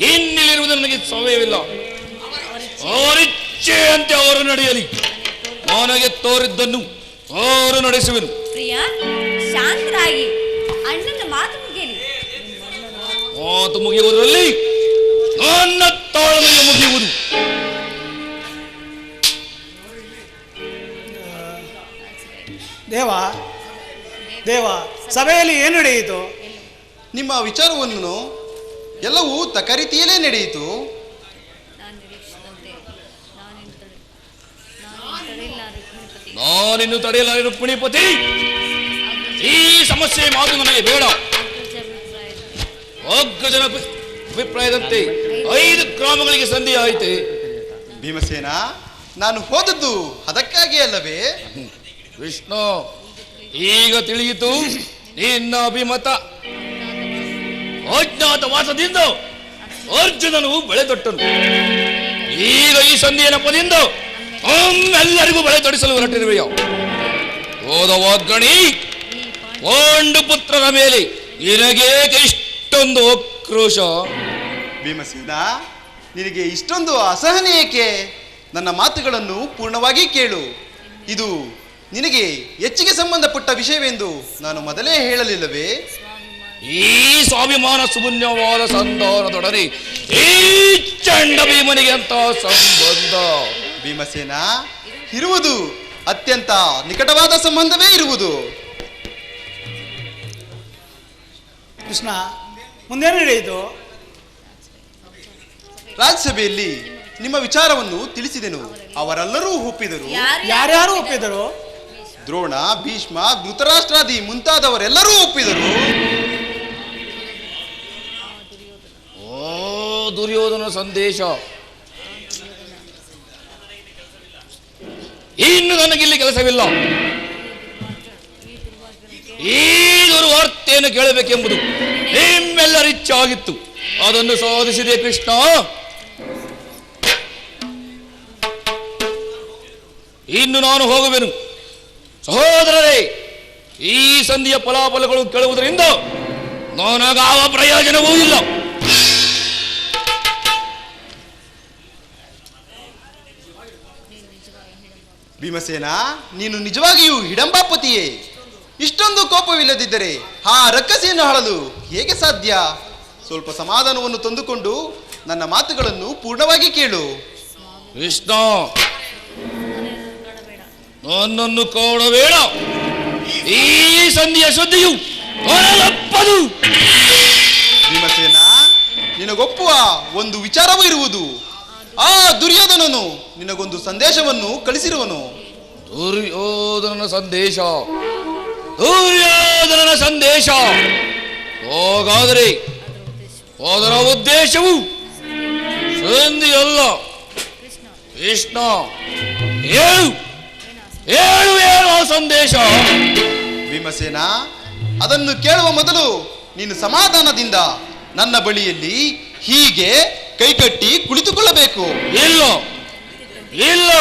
ಇನ್ನಿಲ್ಲಿರುವುದು ನನಗೆ ಸಮಯವಿಲ್ಲ. ಅವರಿಚ್ಛೆಯಂತೆ ಅವರು ನಡೆಯಲಿ. ನನಗೆ ತೋರಿದ್ದನ್ನು ಅವರು ನಡೆಸುವೆನು. ಪ್ರಿಯ, ಶಾಂತರಾಗಿ ಅಣ್ಣನ ಮಾತು ಮುಗಿಯಲಿ. ಮಾತು ಮುಗಿಯುವುದರಲ್ಲಿ ನನ್ನ ತಾಳ್ಮೆಯು ಮುಗಿಯುವುದು. ದೇವ, ಸಭೆಯಲ್ಲಿ ಏನು ನಡೆಯಿತು? ನಿಮ್ಮ ವಿಚಾರವನ್ನು ಎಲ್ಲವೂ ತಕರಿತಿಯಲ್ಲೇ ನಡೆಯಿತು. ನಾನಿನ್ನು ತಡೆಯಲಾರೆ ರುಕ್ಮಿಣಿಪತಿ. ಈ ಸಮಸ್ಯೆ ಮಾತು ನನಗೆ ಬೇಡ. ಅಗ್ರಜನ ಅಭಿಪ್ರಾಯದಂತೆ 5 ಗ್ರಾಮಗಳಿಗೆ ಸಂಧಿ ಆಯಿತೆ. ಭೀಮಸೇನ, ನಾನು ಹೋದದ್ದು ಅದಕ್ಕಾಗಿ ಅಲ್ಲವೇ? ವಿಷ್ಣು, ಈಗ ತಿಳಿಯಿತು ನಿನ್ನ ಅಭಿಮತ. ಅಜ್ಞಾತವಾಸದಿಂದ ಅರ್ಜುನನು ಬೆಳೆದೊಟ್ಟನು. ಈಗ ಈ ಸಂಧಿಯ ನೆಪದಿಂದ ಎಲ್ಲರಿಗೂ ಬೆಳೆ ತೊಡಿಸಲು ಹೊರಟಿರುವೆಯ. ಹೋದ ವಾಗ್ಗಣಿ ಪಾಂಡು ಪುತ್ರರ ಮೇಲೆ ನಿನಗೇಕೆ ಇಷ್ಟೊಂದು ಆಕ್ರೋಶ? ಭೀಮಸೇನ, ನಿನಗೆ ಇಷ್ಟೊಂದು ಅಸಹನೆ ಏಕೆ? ನನ್ನ ಮಾತುಗಳನ್ನು ಪೂರ್ಣವಾಗಿ ಕೇಳು. ಇದು ನಿನಗೆ ಹೆಚ್ಚಿಗೆ ಸಂಬಂಧಪಟ್ಟ ವಿಷಯವೆಂದು ನಾನು ಮೊದಲೇ ಹೇಳಲಿಲ್ಲವೇ? ಈ ಸ್ವಾಭಿಮಾನ ಸುಮುನ್ಯವಾದ ಸಂಧಾನದೊಡನೆ ಈ ಚಂಡ ಭೀಮನಿಗೆ ಅಂತ ಸಂಬಂಧ. ಭೀಮಸೇನ, ಇರುವುದು ಅತ್ಯಂತ ನಿಕಟವಾದ ಸಂಬಂಧವೇ ಇರುವುದು. ಕೃಷ್ಣ, ಮುಂದೇನು ನಡೆಯಿತು? ರಾಜ್ಯಸಭೆಯಲ್ಲಿ ನಿಮ್ಮ ವಿಚಾರವನ್ನು ತಿಳಿಸಿದೆನು. ಅವರೆಲ್ಲರೂ ಒಪ್ಪಿದರು. ಯಾರ್ಯಾರು ಒಪ್ಪಿದರು? ದ್ರೋಣ, ಭೀಷ್ಮ, ಧೃತರಾಷ್ಟ್ರಾದಿ ಮುಂತಾದವರೆಲ್ಲರೂ ಒಪ್ಪಿದರು. ಓ ದುರ್ಯೋಧನ ಸಂದೇಶ. ಇನ್ನು ನನಗಿಲ್ಲಿ ಕೆಲಸವಿಲ್ಲ. ಈ ದುರ್ವಾರ್ತೆಯನ್ನು ಕೇಳಬೇಕೆಂಬುದು ನಿಮ್ಮೆಲ್ಲರ ಇಚ್ಛೆ ಆಗಿತ್ತು. ಅದನ್ನು ಸಾಧಿಸಿದೆ ಕೃಷ್ಣ. ಇನ್ನು ನಾನು ಹೋಗುವೆನು. ಸಹೋದರರೇ, ಈ ಸಂಧಿಯ ಫಲಾಫಲಗಳು ಕೇಳುವುದರಿಂದ ನನಗಾವ ಪ್ರಯೋಜನವೂ ಇಲ್ಲ. ಭೀಮಸೇನ, ನೀನು ನಿಜವಾಗಿಯೂ ಹಿಡಂಬಾಪತಿಯೇ? ಇಷ್ಟೊಂದು ಕೋಪವಿಲ್ಲದಿದ್ದರೆ ಆ ರಕ್ಕಸಿಯನ್ನು ಆಳಲು ಹೇಗೆ ಸಾಧ್ಯ? ಸ್ವಲ್ಪ ಸಮಾಧಾನವನ್ನು ತಂದುಕೊಂಡು ನನ್ನ ಮಾತುಗಳನ್ನು ಪೂರ್ಣವಾಗಿ ಕೇಳು. ಕೃಷ್ಣ, ನನ್ನನ್ನು ಕಾಡಬೇಡ. ಈ ಸಂಧಿಯ ಸುದ್ದಿಯು ಹೊರಲಪ್ಪದು. ಭೀಮಸೇನ, ನಿನಗೊಪ್ಪುವ ಒಂದು ವಿಚಾರವೂ ಇರುವುದು. ಆ ದುರ್ಯೋಧನನು ನಿನಗೊಂದು ಸಂದೇಶವನ್ನು ಕಳಿಸಿರುವನು. ದುರ್ಯೋಧನನ ಸಂದೇಶ? ದುರ್ಯೋಧನನ ಸಂದೇಶ? ಹಾಗಾದರೆ ಅದರ ಉದ್ದೇಶವು ಸಂಧಿಯಲ್ಲ. ಕೃಷ್ಣ, ಹೇಳು ಹೇಳು, ಏನು ಆ ಸಂದೇಶ? ಭೀಮಸೇನ, ಅದನ್ನು ಕೇಳುವ ಮೊದಲು ನೀನು ಸಮಾಧಾನದಿಂದ ನನ್ನ ಬಳಿಯಲ್ಲಿ ಹೀಗೆ ಕೈಕಟ್ಟಿ ಕುಳಿತುಕೊಳ್ಳಬೇಕು. ಇಲ್ಲ ಇಲ್ಲ,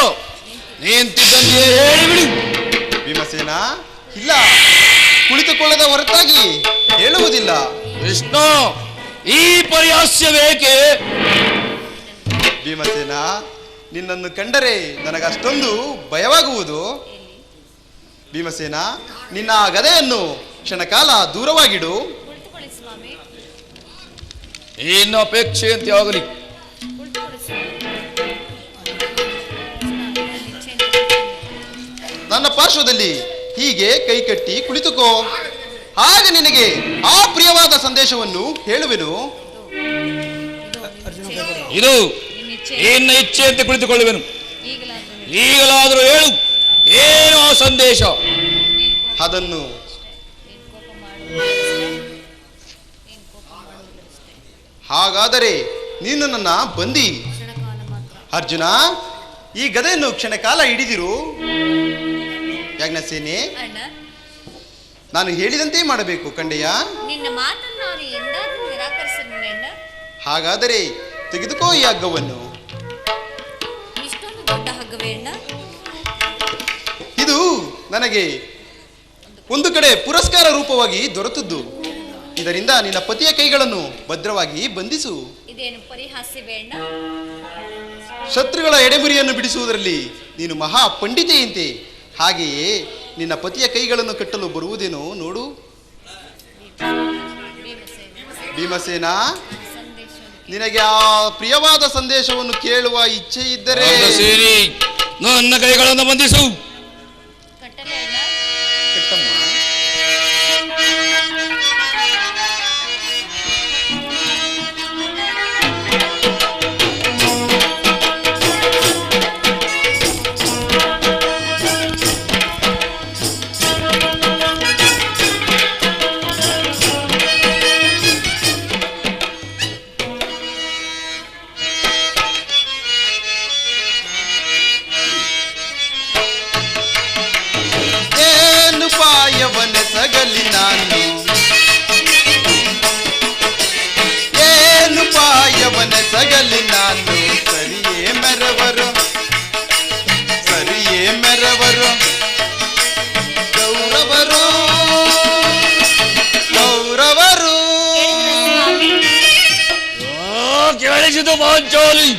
ನಿಂತಿದ್ದಂತೆಯೇ ಹೇಳಿಬಿಡು. ಭೀಮಸೇನ, ಇಲ್ಲ, ಕುಳಿತುಕೊಳ್ಳದ ಹೊರತಾಗಿ ಹೇಳುವುದಿಲ್ಲ. ಕೃಷ್ಣ, ಈ ಪರಿಹಾಸ್ಯವೇಕೆ? ಭೀಮಸೇನ, ನಿನ್ನನ್ನು ಕಂಡರೆ ನನಗಷ್ಟೊಂದು ಭಯವಾಗುವುದು. ಭೀಮಸೇನ, ನಿನ್ನ ಆ ಗದೆಯನ್ನು ಕ್ಷಣಕಾಲ ದೂರವಾಗಿಡು. ಏನು ಅಪೇಕ್ಷೆಯಂತೆ ಆಗಲಿ. ನನ್ನ ಪಾರ್ಶ್ವದಲ್ಲಿ ಹೀಗೆ ಕೈಕಟ್ಟಿ ಕುಳಿತುಕೋ. ಆಗ ನಿನಗೆ ಆ ಪ್ರಿಯವಾದ ಸಂದೇಶವನ್ನು ಹೇಳುವೆನು. ಇದು ನಿನ್ನ ಇಚ್ಛೆಯಂತೆ ಕುಳಿತುಕೊಳ್ಳುವೆನು. ಈಗಲಾದರೂ ಹೇಳು, ಏನು ಆ ಸಂದೇಶ? ಅದನ್ನು ಹಾಗಾದರೆ ನೀನು ನನ್ನ ಬಂದಿ. ಕ್ಷಣಕಾಲ ಮಾತ್ರ. ಅರ್ಜುನ, ಈ ಗದೆಯನ್ನು ಕ್ಷಣಕಾಲ ಹಿಡಿದಿರು. ಯಾಜ್ಞಸೇನೆ, ಅಣ್ಣ, ನಾನು ಹೇಳಿದಂತೆ ಮಾಡಬೇಕು ಕಂಡೆಯ. ನಿನ್ನ ಮಾತನ್ನು ನಾನು ಎಂದಾದ್ರೂ ನಿರಾಕರಿಸಲು ಅಣ್ಣ. ಹಾಗಾದರೆ ತೆಗೆದುಕೋ ಈ ಹಗ್ಗವನ್ನು. ಇಷ್ಟೊಂದು ದೊಡ್ಡ ಹಗ್ಗವೇ ಅಣ್ಣ? ಇದು ನನಗೆ ಒಂದು ಕಡೆ ಪುರಸ್ಕಾರ ರೂಪವಾಗಿ ದೊರೆತದ್ದು. ಇದರಿಂದ ನಿನ್ನ ಪತಿಯ ಕೈಗಳನ್ನು ಭದ್ರವಾಗಿ ಬಂಧಿಸು. ಇದೇನು ಪರಿಹಾಸ್ಯವೇ ಅಣ್ಣ? ಶತ್ರುಗಳ ಎಡೆಮುರಿಯನ್ನು ಬಿಡಿಸುವುದರಲ್ಲಿ ನೀನು ಮಹಾ ಪಂಡಿತೆಯಂತೆ. ಹಾಗೆಯೇ ನಿನ್ನ ಪತಿಯ ಕೈಗಳನ್ನು ಕಟ್ಟಲು ಬರುವುದೇನೋ ನೋಡು. ಭೀಮಸೇನ, ನಿನಗೆ ಆ ಪ್ರಿಯವಾದ ಸಂದೇಶವನ್ನು ಕೇಳುವ ಇಚ್ಛೆ ಇದ್ದರೆ ಸೇರಿ ನನ್ನ ಕೈಗಳನ್ನು ಬಂಧಿಸು. ಕಟ್ಟಲೇ ಅಣ್ಣ? ಕೆಟ್ಟಮ್ಮ. ಸಗಲಿ ನಾನು ಏನು ಪಾಯವನ ಸಗಲಿ ನಾನು. ಸರಿಯೇ ಮೆರವರು, ಸರಿಯೇ ಮೆರವರು, ಕೌರವರು ಕೌರವರು. ಕೇಳಿಸಿತು ಪಾಂಚಾಲಿ.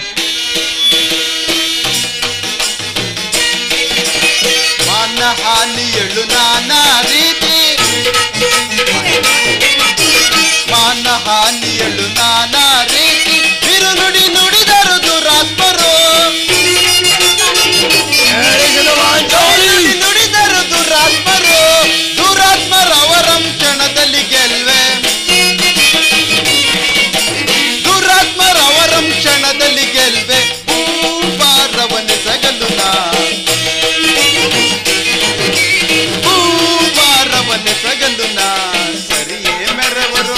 ಮಾನಹಾನಿಯಳು ನಾನಾ ರೀತಿ, ಮಾನಹಾನಿಯಳು ನಾನಾ ರೀತಿ. ಬಿರುನುಡಿ ನುಡಿದರು ದುರಾತ್ಮರು, ನುಡಿದರು ದುರಾತ್ಮರು. ದುರಾತ್ಮರವರಂ ಕ್ಷಣದಲ್ಲಿ ಗೆಲ್ವೆ, ದುರಾತ್ಮರವರಂ ಕ್ಷಣದಲ್ಲಿ ಗೆಲ್ವೆ. ಭೂಭಾರವನ್ನೇ ಸಗಲು ನಾ, ಭೂಭಾರವನ್ನೇ ಸಗಲು ನಾ. ಸರಿಯೇ ಮೆರವರು,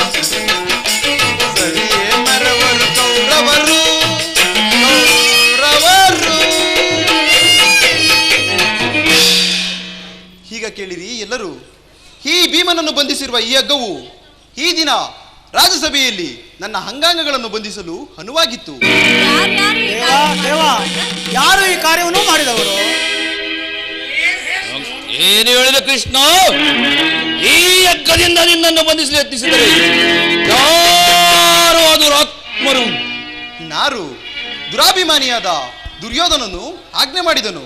ಸರಿಯೇ ಮೆರವರು, ಕೌರವರು ಕೌರವರು. ಈಗ ಕೇಳಿರಿ ಎಲ್ಲರೂ, ಈ ಭೀಮನನ್ನು ಬಂಧಿಸಿರುವ ಈ ಹಗ್ಗವು ಈ ದಿನ ರಾಜಸಭೆಯಲ್ಲಿ ನನ್ನ ಅಂಗಾಂಗಗಳನ್ನು ಬಂಧಿಸಲು ಅನುವಾಗಿತ್ತು. ದೇವ, ಯಾರು ಈ ಕಾರ್ಯವನ್ನು ಮಾಡಿದವರು? ಏನು ಹೇಳಿದ ಕೃಷ್ಣ? ಈ ಹಗ್ಗದಿಂದ ನಿನ್ನನ್ನು ಬಂಧಿಸಲು ಯತ್ನಿಸಿದರೆ ಯಾರು ದುರಾತ್ಮರು? ನಾರು ದುರಾಭಿಮಾನಿಯಾದ ದುರ್ಯೋಧನನು ಆಜ್ಞೆ ಮಾಡಿದನು.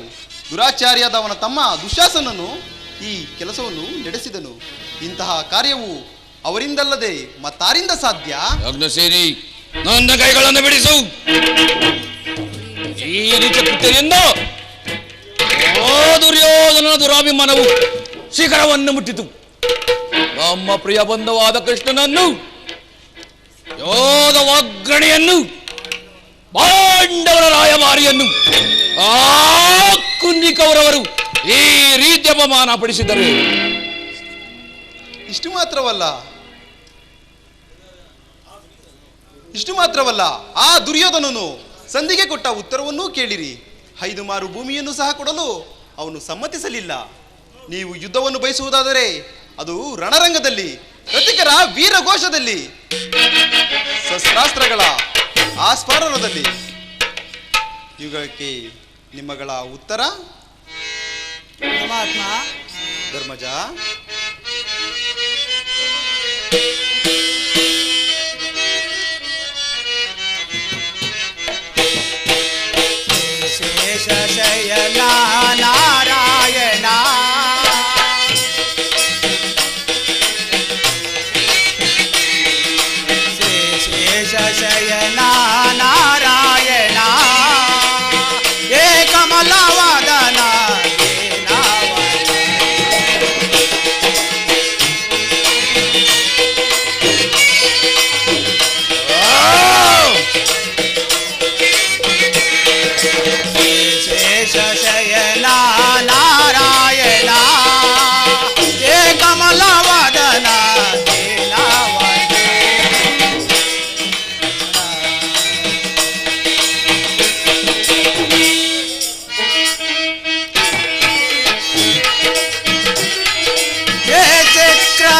ದುರಾಚಾರ್ಯಾದ ಅವನ ತಮ್ಮ ದುಶ್ಯಾಸನನು ಈ ಕೆಲಸವನ್ನು ನಡೆಸಿದನು. ಇಂತಹ ಕಾರ್ಯವು ಅವರಿಂದಲ್ಲದೆ ಮತ್ತಾರಿಂದ ಸಾಧ್ಯ? ಅಗ್ನಸೇನಿ, ನನ್ನ ಕೈಗಳನ್ನು ಬಿಡಿಸು. ಈ ನೀಚ ಕೃತ್ಯದಿಂದ ದುರ್ಯೋಧನ ದುರಾಭಿಮಾನವು ಶಿಖರವನ್ನು ಮುಟ್ಟಿತು. ನಮ್ಮ ಪ್ರಿಯ ಬಂಧವಾದ ಕೃಷ್ಣನನ್ನು, ಯೋಧ ವಾಗ್ಗಣಿಯನ್ನು, ಪಾಂಡವರ ರಾಯಭಾರಿಯನ್ನು ಆ ಕುಂದಿ ಕೌರವರು ಈ ರೀತಿ ಅಪಮಾನ ಪಡಿಸಿದರು. ಇಷ್ಟು ಮಾತ್ರವಲ್ಲ, ಆ ದುರ್ಯೋಧನನು ಸಂಧಿಗೆ ಕೊಟ್ಟ ಉತ್ತರವನ್ನೂ ಕೇಳಿರಿ. 5 ಮಾರು ಭೂಮಿಯನ್ನು ಸಹ ಕೊಡಲು ಅವನು ಸಮ್ಮತಿಸಲಿಲ್ಲ. ನೀವು ಯುದ್ಧವನ್ನು ಬಯಸುವುದಾದರೆ ಅದು ರಣರಂಗದಲ್ಲಿ, ರತಿಕರ ವೀರಘೋಷದಲ್ಲಿ, ಶಸ್ತ್ರಾಸ್ತ್ರಗಳ ಆಸ್ಫಾರನದಲ್ಲಿ. ಇವುಗಳಿಗೆ ನಿಮ್ಮಗಳ ಉತ್ತರ? ಪರಮಾತ್ಮ, ಧರ್ಮಜ, ಶೇಷ ಶಯನ ನಾರಾಯಣ, ಶೇಷ ಶಯನ ನಾರಾಯಣ, ಏ ಕಮಲವದನ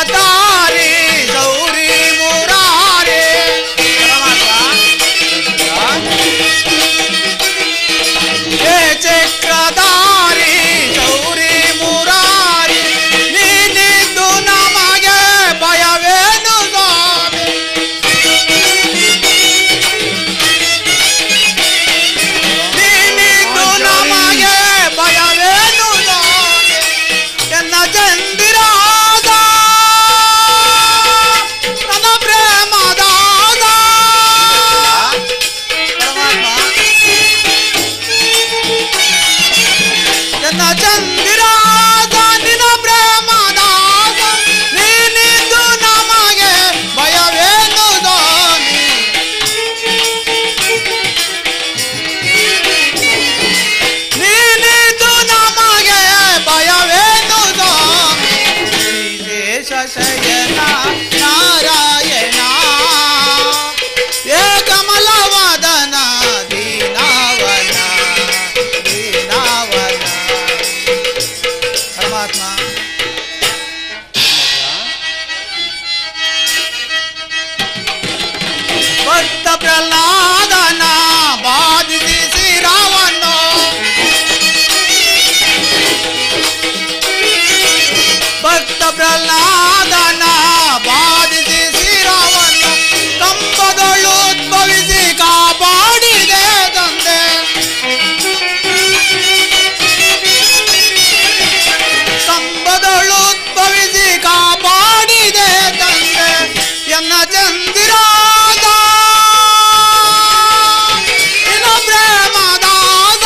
ಚಕ್ರಧಾರಿ ಗೌರಿ ಮುರಾರಿ ಹೇ ಚಕ್ರಧಾರಿ ಗೌರಿ ಮುರಾರಿ ನೀನಿದ್ದು ನಮಗೆ ಭಯವೇನು ಸ್ವಾಮಿ ನೀನಿದ್ದು ನಮಗೆ ಭಯವೇನು ಸ್ವಾಮಿ ಎನ್ನ ಚಂದಿರಾದ ನನ್ನ ಪ್ರೇಮದಾದ ಎನ್ನ ಚಂದಿರಾದ ನಿನ್ನ ಪ್ರೇಮದಾದ ನೀನಿದ್ದು ನಮಗೆ ಭಯವೇನು ಸ್ವಾಮಿ ನೀನಿದ್ದು ನಮಗೆ ಭಯವೇನು ಸ್ವಾಮಿ ಶ್ರೀಶೇಷ ಶಯನ ನಾರಾಯಣ ಏ ಕಮಲವದನ ದೀನಾವನ ದೀನಾವನ ಪರಮಾತ್ಮ ಭಕ್ತ ಪ್ರಹ್ಲಾದನ ಬಾಧಿಸಿ ಶಿರವನ್ನು ಭಕ್ತ ಪ್ರಹ್ಲಾದನ ಬಾಧಿಸಿ ಶಿರವನ್ನು ಕಂಬದೊಳು ಉದ್ಭವಿಸಿ ಕಾಪಾಡಿದೆ ತಂದೆ ಕಂಬದೊಳು ಉದ್ಭವಿಸಿ ಕಾಪಾಡಿದೆ ತಂದೆ ಎನ್ನ ಚಂದಿರಾದ ನಿನ್ನ ಪ್ರೇಮದಾದ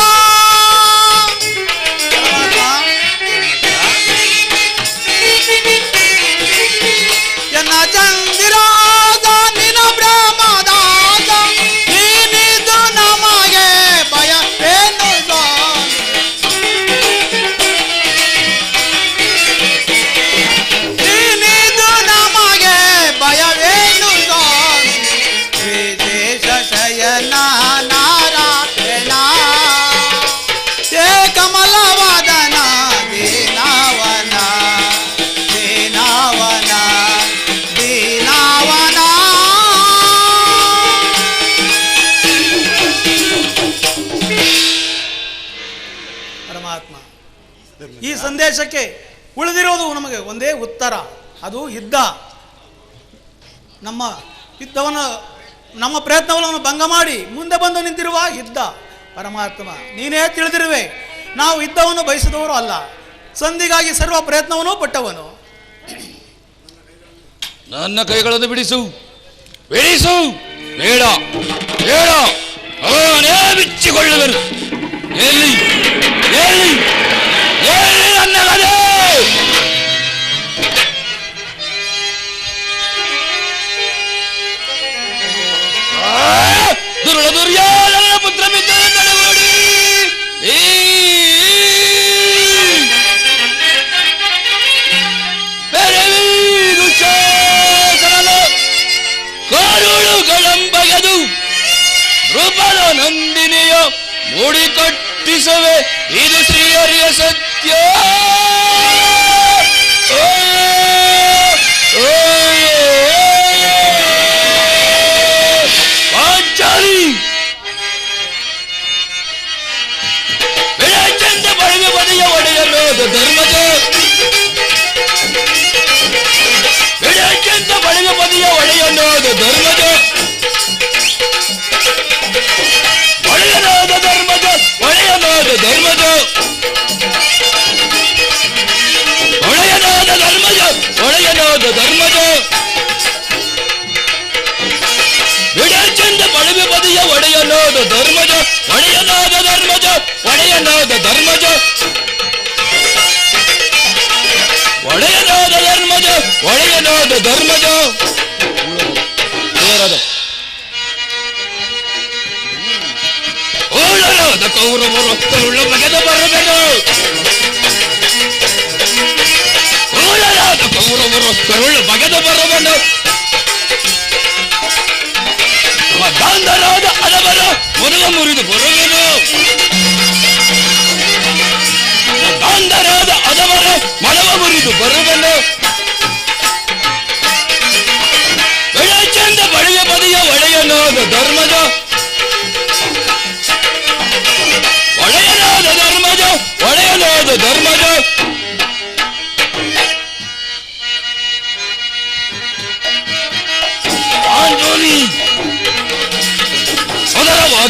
ಎನ್ನ ಚಂದಿರಾದ ನಿನ್ನ ಪ್ರೇಮದಾದ ನೀನಿದ್ದು ನಮಗೆ ಭಯವೇನು ಸ್ವಾಮಿ ನೀನಿದ್ದು ನಮಗೆ ಭಯವೇನು ಸ್ವಾಮಿ ಶ್ರೀಶೇಷ ಶಯನ ನಾರಾಯಣ ಏ ಕಮಲವದನ ದೀನಾವನ ದೀನಾವನ ದೀನಾವನ ಪರಮಾತ್ಮ ಈ ಸಂದೇಶಕ್ಕೆ ಉಳಿದಿರೋದು ನಮಗೆ ಒಂದೇ ಉತ್ತರ, ಅದು ಯುದ್ಧ. ನಮ್ಮ ಯುದ್ಧವನ್ನು ನಮ್ಮ ಪ್ರಯತ್ನವನ್ನು ಭಂಗ ಮಾಡಿ ಮುಂದೆ ಬಂದು ನಿಂತಿರುವ ಯುದ್ಧ. ಪರಮಾತ್ಮ ನೀನೇ ತಿಳಿದಿರುವೆ, ನಾವು ಯುದ್ಧವನ್ನು ಬಯಸಿದವರು ಅಲ್ಲ, ಸಂಧಿಗಾಗಿ ಸರ್ವ ಪ್ರಯತ್ನವನ್ನೂ ಪಟ್ಟವನು. ನನ್ನ ಕೈಗಳನ್ನು ಬಿಡಿಸು, ಬಿಡಿಸು. ಬೇಡ ಬೇಡ, ಅವನೇ ಬಿಚ್ಚಿಕೊಳ್ಳುವರು. ಎಲ್ಲಿ ಎಲ್ಲಿ ಎಲ್ಲಿ ನನ್ನ ಕಡೆ? ದುರುಳ ದುರ್ಯೋಧನ ಪುತ್ರ ಮಿತ್ರ ನಡುವಡಿ ಕಾರುಳುಗಳಂಬಗದು ನೃಪದ ನಂದಿನಿಯ ಮೂಡಿ ಕಟ್ಟಿಸುವೆ, ಇದು ಶ್ರೀಹರಿಯ ಸತ್ಯ. ಪಾಂಚಾಲಿ ಬೆಳಚಂದ ಬಳಿಗೆ ಬದಿಯ ಒಡೆಯನೋದ ಧರ್ಮಜ, ಬೆಳಚಂದ ಬಳಿಗೆ ಬದಿಯ ಒಡೆಯನೋದ ಧರ್ಮಜ, ಒಡೆಯನೋದ ಧರ್ಮಜ, ಒಡೆಯನೋದ ಧರ್ಮಜ, ಒಡೆಯನೋದ ಧರ್ಮಜ, ಒಡೆಯನೋದ ಧರ್ಮಜ, ವಿಡಚಂದ ಬಳಿಗೆ ಬದಿಯ ಒಡೆಯನೋದ ಧರ್ಮಜ, ಒಡೆಯನೋದ ಧರ್ಮಜ, ಒಡೆಯನೋದ ಧರ್ಮಜ, ಒಡೆಯನೋದ ಧರ್ಮಜ, ಒಡೆಯನೋದ ಧರ್ಮಜ. ಓಳರಾದ ಕೌರವರು ಕರುಳ ಬಗೆದ ಬರಬೇಕು, ಓಳರಾದ ಕೌರವರು ಕರುಳ ಬಗೆದ ಬರಬನು, ದಾಂಧರಾದ ಅಲವರ ಮುರುಗ ಮುರಿದು ಬರುವೆನು, ದಾಂಧರಾದ ಅದವರ ಮನವ ಮುರಿದು ಬರುವೆನು,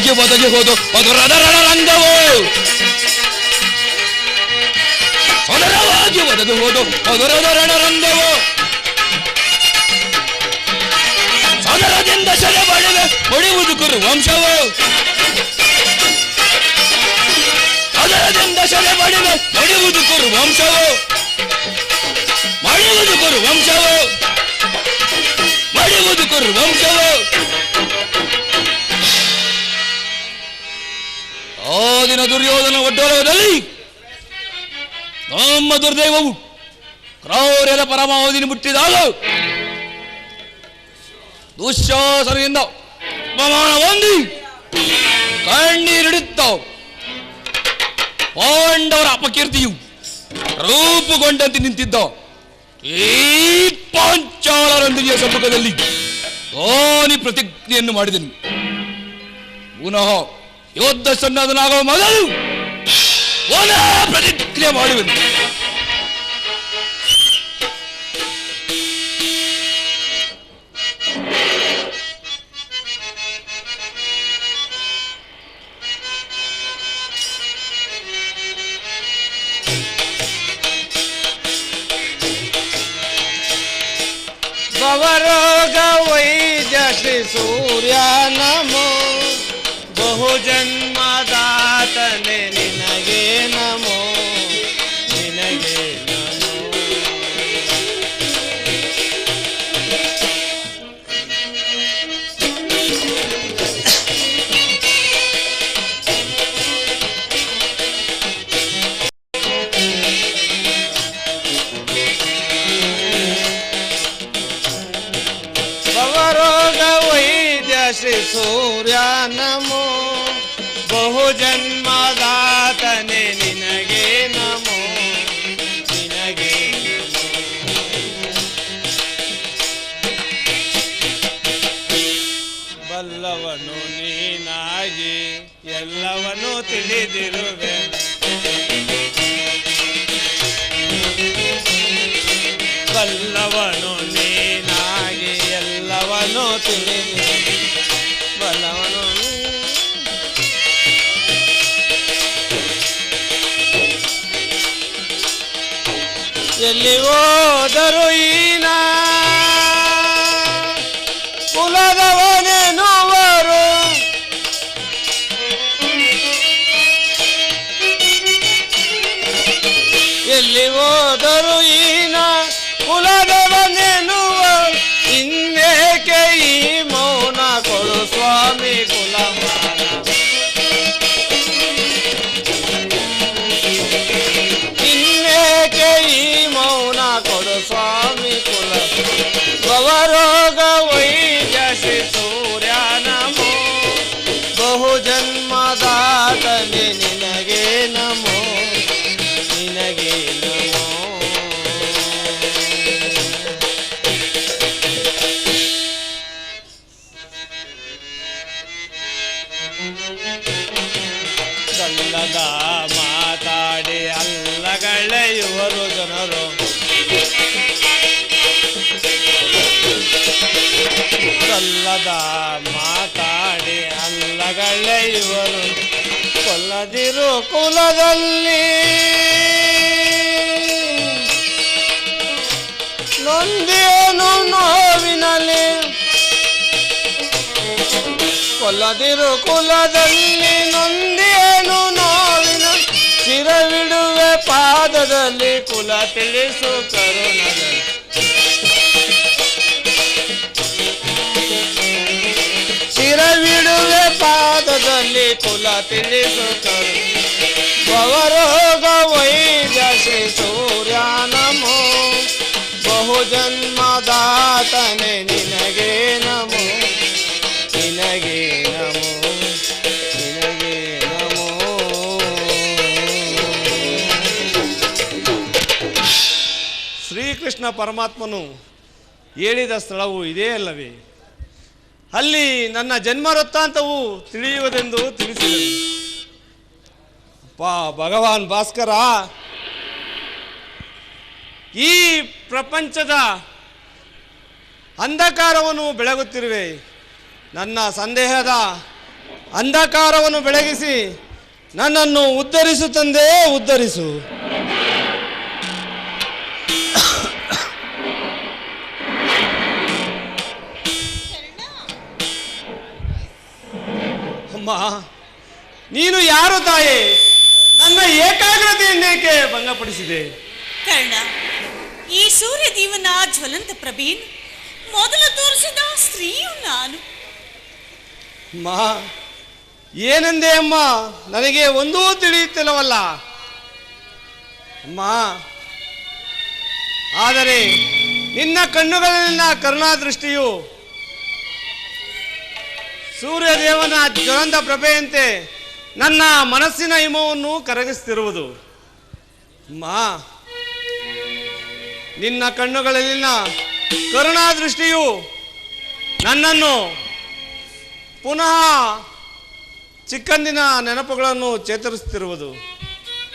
ಸದರವಾಗಿ ಒದಗಿ ಹೋದು ಅದು ರಣರಂಗವು. ಸದರವಾಗಿ ಒದಗಿ ಹೋದು ಅದು ರಣರಂಗವು. ಸದರದಿಂದ ಸೆರೆ ಬಡಿವೆ ಹೊಡೆಯುವುದು ಕುರು ವಂಶವು. ಸದರದಿಂದ ಸೆರೆ ಬಡಿವೆ ಹೊಡೆಯುವುದು ಕುರು ವಂಶವು. ಮಾಡುವುದು ಕುರು ವಂಶವು. ಮಾಡುವುದು ಕುರು ವಂಶವು. ಆ ದಿನ ದುರ್ಯೋಧನ ಒಡ್ಡೋಲದಲ್ಲಿ ನಮ್ಮ ದುರ್ದೈವವು ಕ್ರೌರ್ಯದ ಪರಮಾವಧಿని ಮುಟ್ಟಿದಾಗ ದುಶ್ಯಾಸನದಿಂದ ಅಪಮಾನ ಹೊಂದಿ ಕಣ್ಣೀರಿಡುತ್ತ ಪಾಂಡವರ ಅಪಕೀರ್ತಿಯು ರೂಪುಗೊಂಡಂತೆ ನಿಂತಿದ್ದ ಈ ಪಾಂಚಾಲರೊಂದಿಗೆ ಸಮ್ಮುಖದಲ್ಲಿ ಧೋನಿ ಪ್ರತಿಜ್ಞೆಯನ್ನು ಮಾಡಿದನು. ಪುನಃ ಯೋಧ ಸನ್ನದನಾಗುವ ಮೊದಲು ಪುನಃ ಪ್ರತಿಜ್ಞೆ ಮಾಡುವೆನು. ಭವರೋಗ ವೈದ್ಯ ಶ್ರೀ ಸೂರ್ಯ ನಮೋ ಬಹುಜನ್ಮದಾತನೆ ನಿನಗೆ ನಮೋ ನಿನಗೆ ನಮೋ. ಭವರೋಗ ವೈದ್ಯ ಶ್ರೀ ಸೂರ್ಯ ನಮೋ ಬಹುಜನ್ಮದಾತನೆ ನಿನಗೆ ನಮೋ ನಿನಗೆ ಬಲ್ಲವನು ನೀನಾಗಿ ಎಲ್ಲವನ್ನೂ ತಿಳಿದಿರುವೆ. ಬಲ್ಲವನು ನೀನಾಗಿ ಎಲ್ಲವನ್ನೂ ತಿಳಿದಿರುವೆ. ಬಲ್ಲವನು ಎಲ್ಲಿ ಹೋದರು ಈನ ಕುಲದವನೇನುವರು. ಎಲ್ಲಿ ಹೋದರು ಈನ ಕುಲದವನೇನುವರು. ಇನ್ನೇಕೆ ಈ ಮೌನ ಕೊಡು ಸ್ವಾಮಿ ಕುಲಮಾನ. ಇನ್ನೇಕೆ ಈ ಮೌನ ಕೊಡು ಸ್ವಾಮಿ ಕುಲ. ಭವರೋಗ ವೈದ್ಯ ಶ್ರೀ ಸೂರ್ಯ ನಮೋ ಬಹುಜನ್ಮದಾತನೆ ನಿನಗೆ ನಮೋ ನಿನಗೆ ನಮೋ. ಸಲ್ಲದ ಮಾತಾಡಿ ಅಲ್ಲಗಳೆಯುವರು ಜನರು. ಸಲ್ಲದ ಮಾತಾಡಿ ಅಲ್ಲಗಳೆಯುವರು. ಕೊಲ್ಲದಿರು ಕುಲದಲ್ಲಿ ನೊಂದೇನು ನೋವಿನಲ್ಲಿ. ಕೊಲ್ಲದಿರು ಕುಲದಲ್ಲಿ ನೊಂದೇನು ನೋವಿನ. ಚಿರವಿಡುವೆ ಪಾದದಲ್ಲಿ ಕುಲ ತಿಳಿಸು ಕರುಣದಲ್ಲಿ. ಚಿರವಿಡುವೆ ಪಾದದಲ್ಲಿ ಕುಲ ತಿಳಿಸು ಕರುಣ. ಭವರೋಗ ವೈದ್ಯ ಶ್ರೀ ಸೂರ್ಯ ನಮೋ ಬಹುಜನ್ಮದಾತನೆ ನಿನಗೆ ನಮೋ ನಿನಗೆ ನಮೋ ನಿನಗೆ ನಮೋ. ಶ್ರೀಕೃಷ್ಣ ಪರಮಾತ್ಮನು ಹೇಳಿದ ಸ್ಥಳವು ಇದೇ ಅಲ್ಲವೇ? ಅಲ್ಲಿ ನನ್ನ ಜನ್ಮ ವೃತ್ತಾಂತವು ತಿಳಿಯುವುದೆಂದು ತಿಳಿಸಿದನು. ಭಗವಾನ್ ಭಾಸ್ಕರ, ಈ ಪ್ರಪಂಚದ ಅಂಧಕಾರವನ್ನು ಬೆಳಗುತ್ತಿರುವೆ. ನನ್ನ ಸಂದೇಹದ ಅಂಧಕಾರವನ್ನು ಬೆಳಗಿಸಿ ನನ್ನನ್ನು ಉದ್ಧರಿಸು ತಂದೆ, ಉದ್ಧರಿಸು. ಅಮ್ಮ, ನೀನು ಯಾರು ತಾಯಿ? ನನ್ನ ಏಕಾಗ್ರತೆಯನ್ನೇಕೆ ಭಂಗಪಡಿಸಿದೆ? ಕರ್ಣ, ಈ ಸೂರ್ಯ ದೇವನ ಜ್ವಲಂತ ಪ್ರಭೆಯನ್ನು ಮೊದಲು ತೋರಿಸಿದ ಸ್ತ್ರೀಯು ನಾನು. ಅಮ್ಮ, ಏನೆಂದೆ ಅಮ್ಮ? ನನಗೆ ಒಂದೂ ತಿಳಿಯುತ್ತಿಲ್ಲವಲ್ಲ ಅಮ್ಮ. ಆದರೆ ನಿನ್ನ ಕಣ್ಣುಗಳಲ್ಲಿನ ಕರುಣಾದೃಷ್ಟಿಯು ಸೂರ್ಯದೇವನ ಜ್ವಲಂತ ಪ್ರಭೆಯಂತೆ ನನ್ನ ಮನಸ್ಸಿನ ಹಿಮವನ್ನು ಕರಗಿಸುತ್ತಿರುವುದು. ಅಮ್ಮ, ನಿನ್ನ ಕಣ್ಣುಗಳಲ್ಲಿನ ಕರುಣಾದೃಷ್ಟಿಯು ನನ್ನನ್ನು ಪುನಃ ಚಿಕ್ಕಂದಿನ ನೆನಪುಗಳನ್ನು ಚೇತರಿಸುತ್ತಿರುವುದು.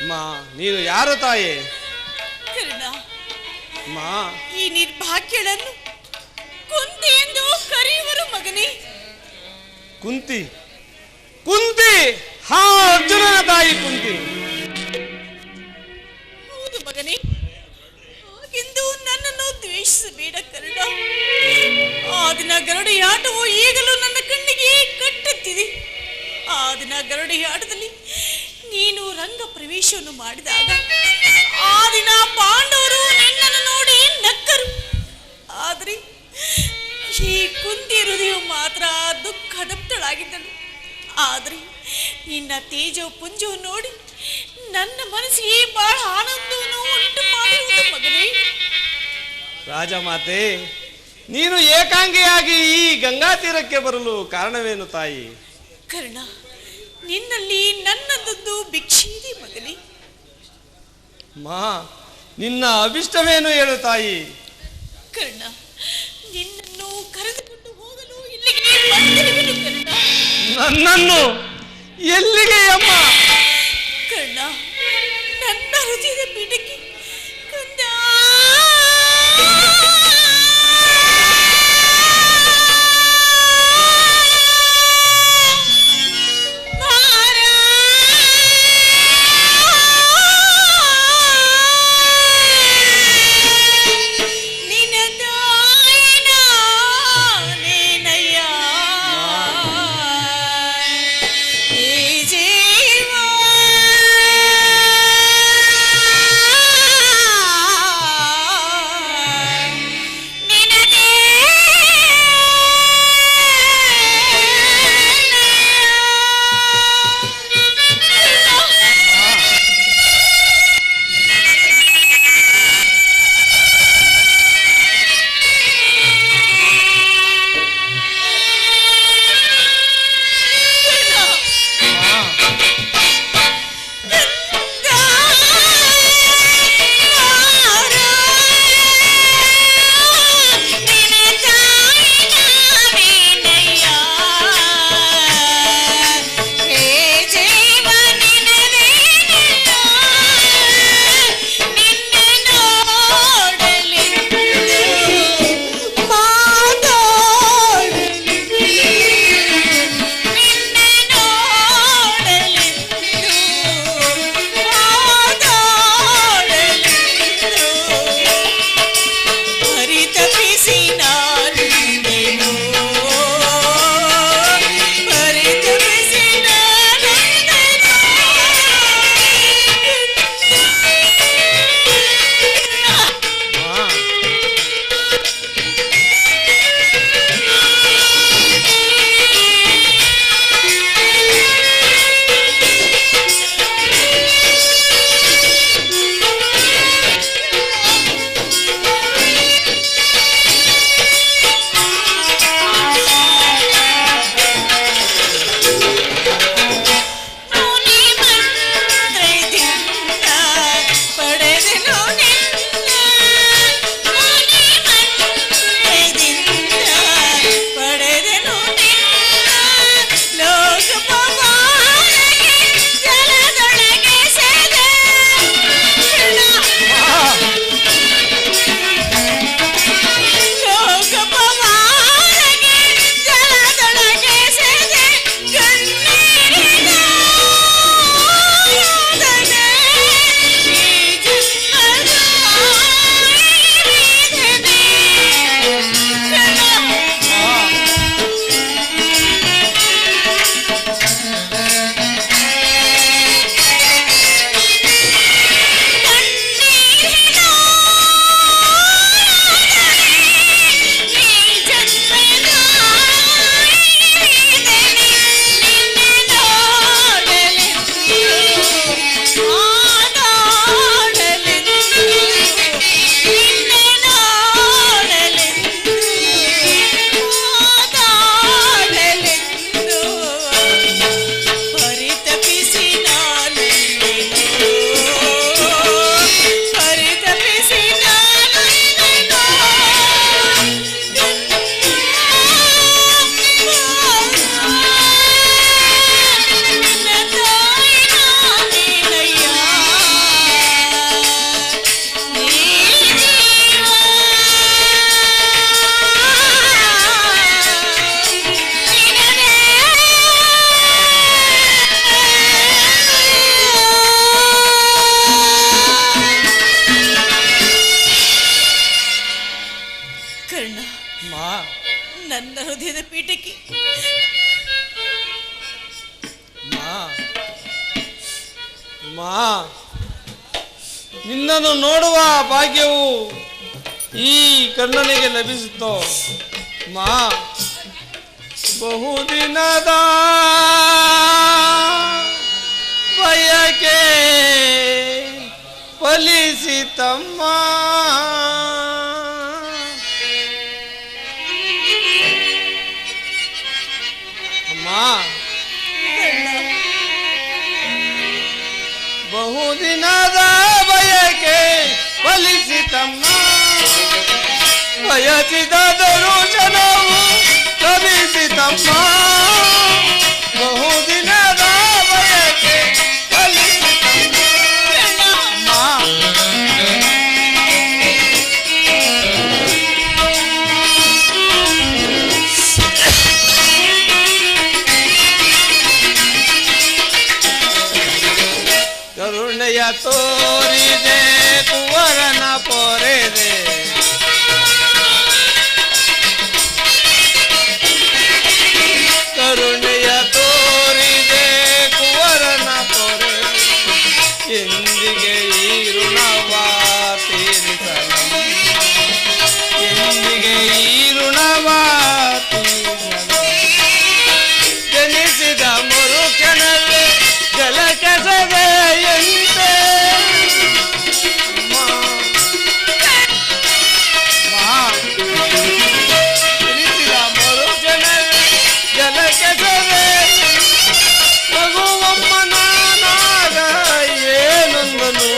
ಅಮ್ಮ, ನೀನು ಯಾರು ತಾಯಿ? ಕರ್ಣ, ಅಮ್ಮ, ಈ ನಿರ್ಭಾಗ್ಯಳನ್ನು ಕುಂತಿ ಎಂದು ಕರೆಯುವರು ಮಗನೇ. ಕುಂತಿ? ಕುಂತಿ? ಹಾ, ಅರ್ಜುನನ ತಾಯಿ ಕುಂತಿ. ಹೌದು ಮಗನೇ, ಹಾಗೆಂದು ನನ್ನನ್ನು ದ್ವೇಷಿಸಬೇಡ ಕರ್ಣ. ಆ ದಿನ ಗರುಡೆಯಾಟವು ಈಗಲೂ ನನ್ನ ಕಣ್ಣಿಗೆ ಕಟ್ಟುತ್ತಿದೆ. ಆ ದಿನ ಗರುಡೆಯಾಟದಲ್ಲಿ ನೀನು ರಂಗ ಪ್ರವೇಶವನ್ನು ಮಾಡಿದಾಗ ಆ ದಿನ ಪಾಂಡವರು ನಿನ್ನನ್ನು ನೋಡಿ ನಕ್ಕರು. ಆದರೆ ಈ ಕುಂತಿ ಹೃದಯ ಮಾತ್ರ ದುಃಖದಪ್ತಳಾಗಿದ್ದಳು. ಆದರೆ ನಿನ್ನ ತೇಜೋ ಪುಂಜವು ನೋಡಿ ನನ್ನ ಮನಸ್ಸಿಗೆ ಬಹಳ ಆನಂದವನ್ನು ಉಂಟು ಮಾಡಿರುವುದು ಮಗನೇ. ರಾಜಮಾತೆ, ನೀನು ಏಕಾಂಗಿಯಾಗಿ ಈ ಗಂಗಾ ತೀರಕ್ಕೆ ಬರಲು ಕಾರಣವೇನು ತಾಯಿ? ಕರ್ಣ, ನಿನ್ನಲ್ಲಿ ನನ್ನದೊಂದು ಭಿಕ್ಷೆ ಇದೆ ಮಗನೇ. ಮಾ, ನಿನ್ನ ಅಭಿಷ್ಟವೇನು ಹೇಳು ತಾಯಿ? ಕರ್ಣ, ನಿನ್ನನ್ನು ಕರೆದುಕೊಂಡು ಹೋಗಲು ಇಲ್ಲಿಗೆ ಬಂದಿರುವೆನು ಕರ್ಣ. ನನ್ನನ್ನು ಎಲ್ಲಿಗೆ ಅಮ್ಮ? ಕರ್ಣ, ನನ್ನ ಹೃದಯದ ಪೀಠಕ್ಕೆ ಕಂದ. ಕರ್ಣ, ಮಾ ನನ್ನ ಹೃದಯದ ಪೀಠಕ್ಕೆ ಮಾ ಮಾ, ನಿನ್ನನ್ನು ನೋಡುವ ಭಾಗ್ಯವು ಈ ಕರ್ಣನಿಗೆ ಲಭಿಸುತ್ತೋ ಮಾ? ಬಹುದಿನದ ಬಯಕೆ ಫಲಿಸಿತಮ್ಮ. ಅಮ್ಮ, ಬಹುದಿನದ ಬಯಕೆ ಫಲಿಸಿತಮ್ಮ. ಬಯಸಿದ ದರುಶನವು ಲಭಿಸಿತಮ್ಮ. ಬಹುದಿನದ ಬಯಕೆ ಫಲಿಸಿತಮ್ಮ. ಕರುಣೆಯ ತೋರಿದೆ ಕುವರನ ಪೊರೆದೆ. ಕರುಣೆಯ ತೋರಿದೆ ಕುವರನ ಪೊರೆದೆ. ಎಂದಿಗೆ ಈ ಋಣವ ತೀರಿಸಲಮ್ಮ. ಎಂದಿಗೆ ಈ ಋಣವ ತೀರಿಸಲಮ್ಮ. ಜನಿಸಿದ ಮರುಕ್ಷಣವೇ ಜಲಕೆಸದೆ ಎಂತೆ. ಜನಿಸಿದ ಮರುಕ್ಷಣವೇ ಜಲಕೆಸದೆ ಮಗುವಮ್ಮನಾಗ ಏನೊಂದನು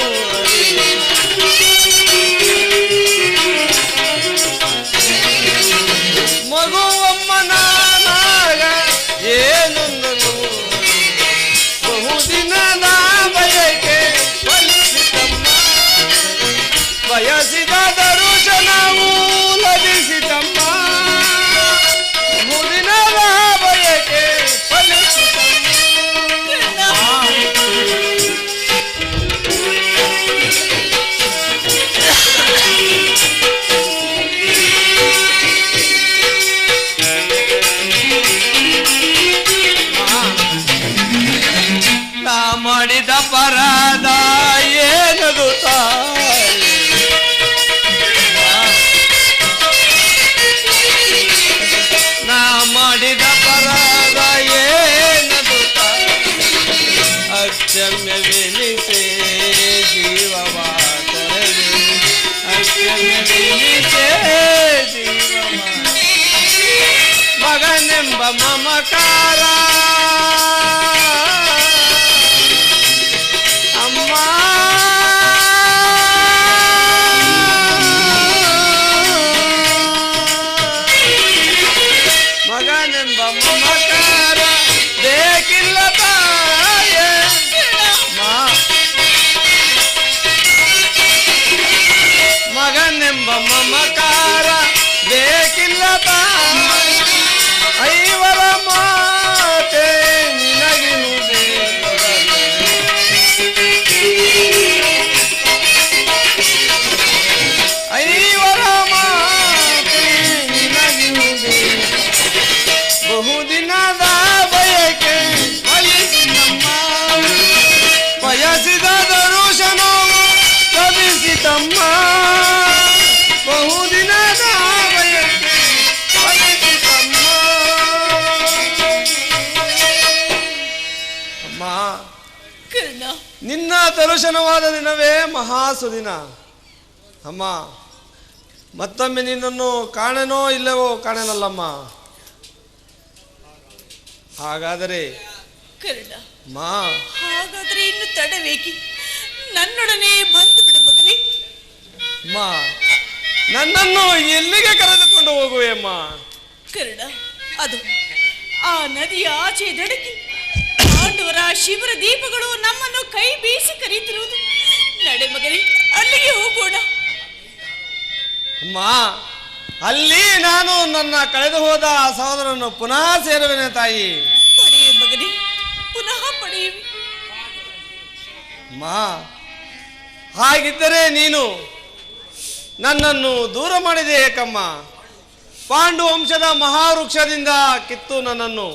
ಮಗುವಮ್ಮನಾಗ ಏನೊಂದನು. ಬಹುದಿನದ ಬಯಕೆ ಫಲಿಸಿತಮ್ಮ. ಬಯಸಿದ ದರುಶನವು ಲಭಿಸಿತಮ್ಮ. ಬಹುದಿನದ ಬಯಕೆ ಫಲಿಸಿತಮ್ಮ. ನಾ ಮಾಡಿದ ಪರಾಧ ಏನದು ತಾಯಿ? ನಾ ಮಾಡಿದ ಪರಾಧ ಏನದು ತಾಯಿ? ಅಕ್ಷಮ್ಯವೆನಿಸೆ ಜೀವವ ತೊರೆದೆ. ಅಕ್ಷಮ್ಯವೆನಿಸೆ ಜೀವವ. ಮಗನೆಂಬ ಮಮಕಾರ ಅಮ್ಮ. ಮಗನೆಂಬ ಮಮಕಾರ ಬೇಕಿಲ್ಲ ತಾಯೇ. ಮಗನೆಂಬ ಮಮಕಾರ ಬೇಕಿಲ್ಲ ತಾಯ. ಐವರ ಮಾತೆ ನಿನಗಿರುವುದೇ ಐವರ ಮಾತೆ ನಿನಗಿರುವುದೇ. ಬಹುದಿನದ ಬಯಕೆ ಫಲಿಸಿತಮ್ಮ. ಬಯಸಿದ ದರುಶನವು ಲಭಿಸಿತಮ್ಮ. ಬಹುದಿನದ ಬಯಕೆ ಫಲಿಸಿತಮ್ಮ. ಅಮ್ಮ, ಕರ್ಣ, ನಿನ್ನ ದರ್ಶನವಾದ ದಿನವೇ ಮಹಾಸುದಿನ. ಅಮ್ಮ, ಮತ್ತೊಮ್ಮೆ ನಿನ್ನನ್ನು ಕಾಣೆನೋ ಇಲ್ಲವೋ ಕಾಣೆನಲ್ಲಮ್ಮ. ಹಾಗಾದರೆ ಕರ್ಣ, ಮಾ, ಹಾಗಾದ್ರೆ ಇನ್ನು ತಡವೇಕಿ? ನನ್ನೊಡನೆ ಬಂದು ಬಿಡು ಮಗನೇ. ಮಾ, ನನ್ನನ್ನು ಎಲ್ಲಿಗೆ ಕರೆದುಕೊಂಡು ಹೋಗುವೆ ಅಮ್ಮ? ಕರ್ಣ, ಅದು ಆ ನದಿಯ ಆಚೆ ದಡಕ್ಕೆ ಪಾಂಡವರ ಶಿವರ ದೀಪಗಳು ನಮ್ಮನ್ನು ಕೈ ಬೀಸಿ ಕರೀತಿರುವುದು. ನಡೆ ಮಗನೇ, ಅಲ್ಲಿಗೆ ಹೋಗೋಣ. ಅಮ್ಮ, ಅಲ್ಲಿ ನಾನು ನನ್ನ ಕಳೆದು ಹೋದ ಸಹೋದರನ್ನು ಪುನಃ ಸೇರುವೆನೆ ತಾಯಿ. ಪಡೆಯ ಮಗನೇ, ಪುನಃ ಪಡೆಯುವಿ. ಅಮ್ಮ, ಹಾಗಿದ್ದರೆ ನೀನು ನನ್ನನ್ನು ದೂರ ಮಾಡಿದೆ ಏಕಮ್ಮ? ಪಾಂಡು ವಂಶದ ಮಹಾವೃಕ್ಷದಿಂದ ಕಿತ್ತು ನನ್ನನ್ನು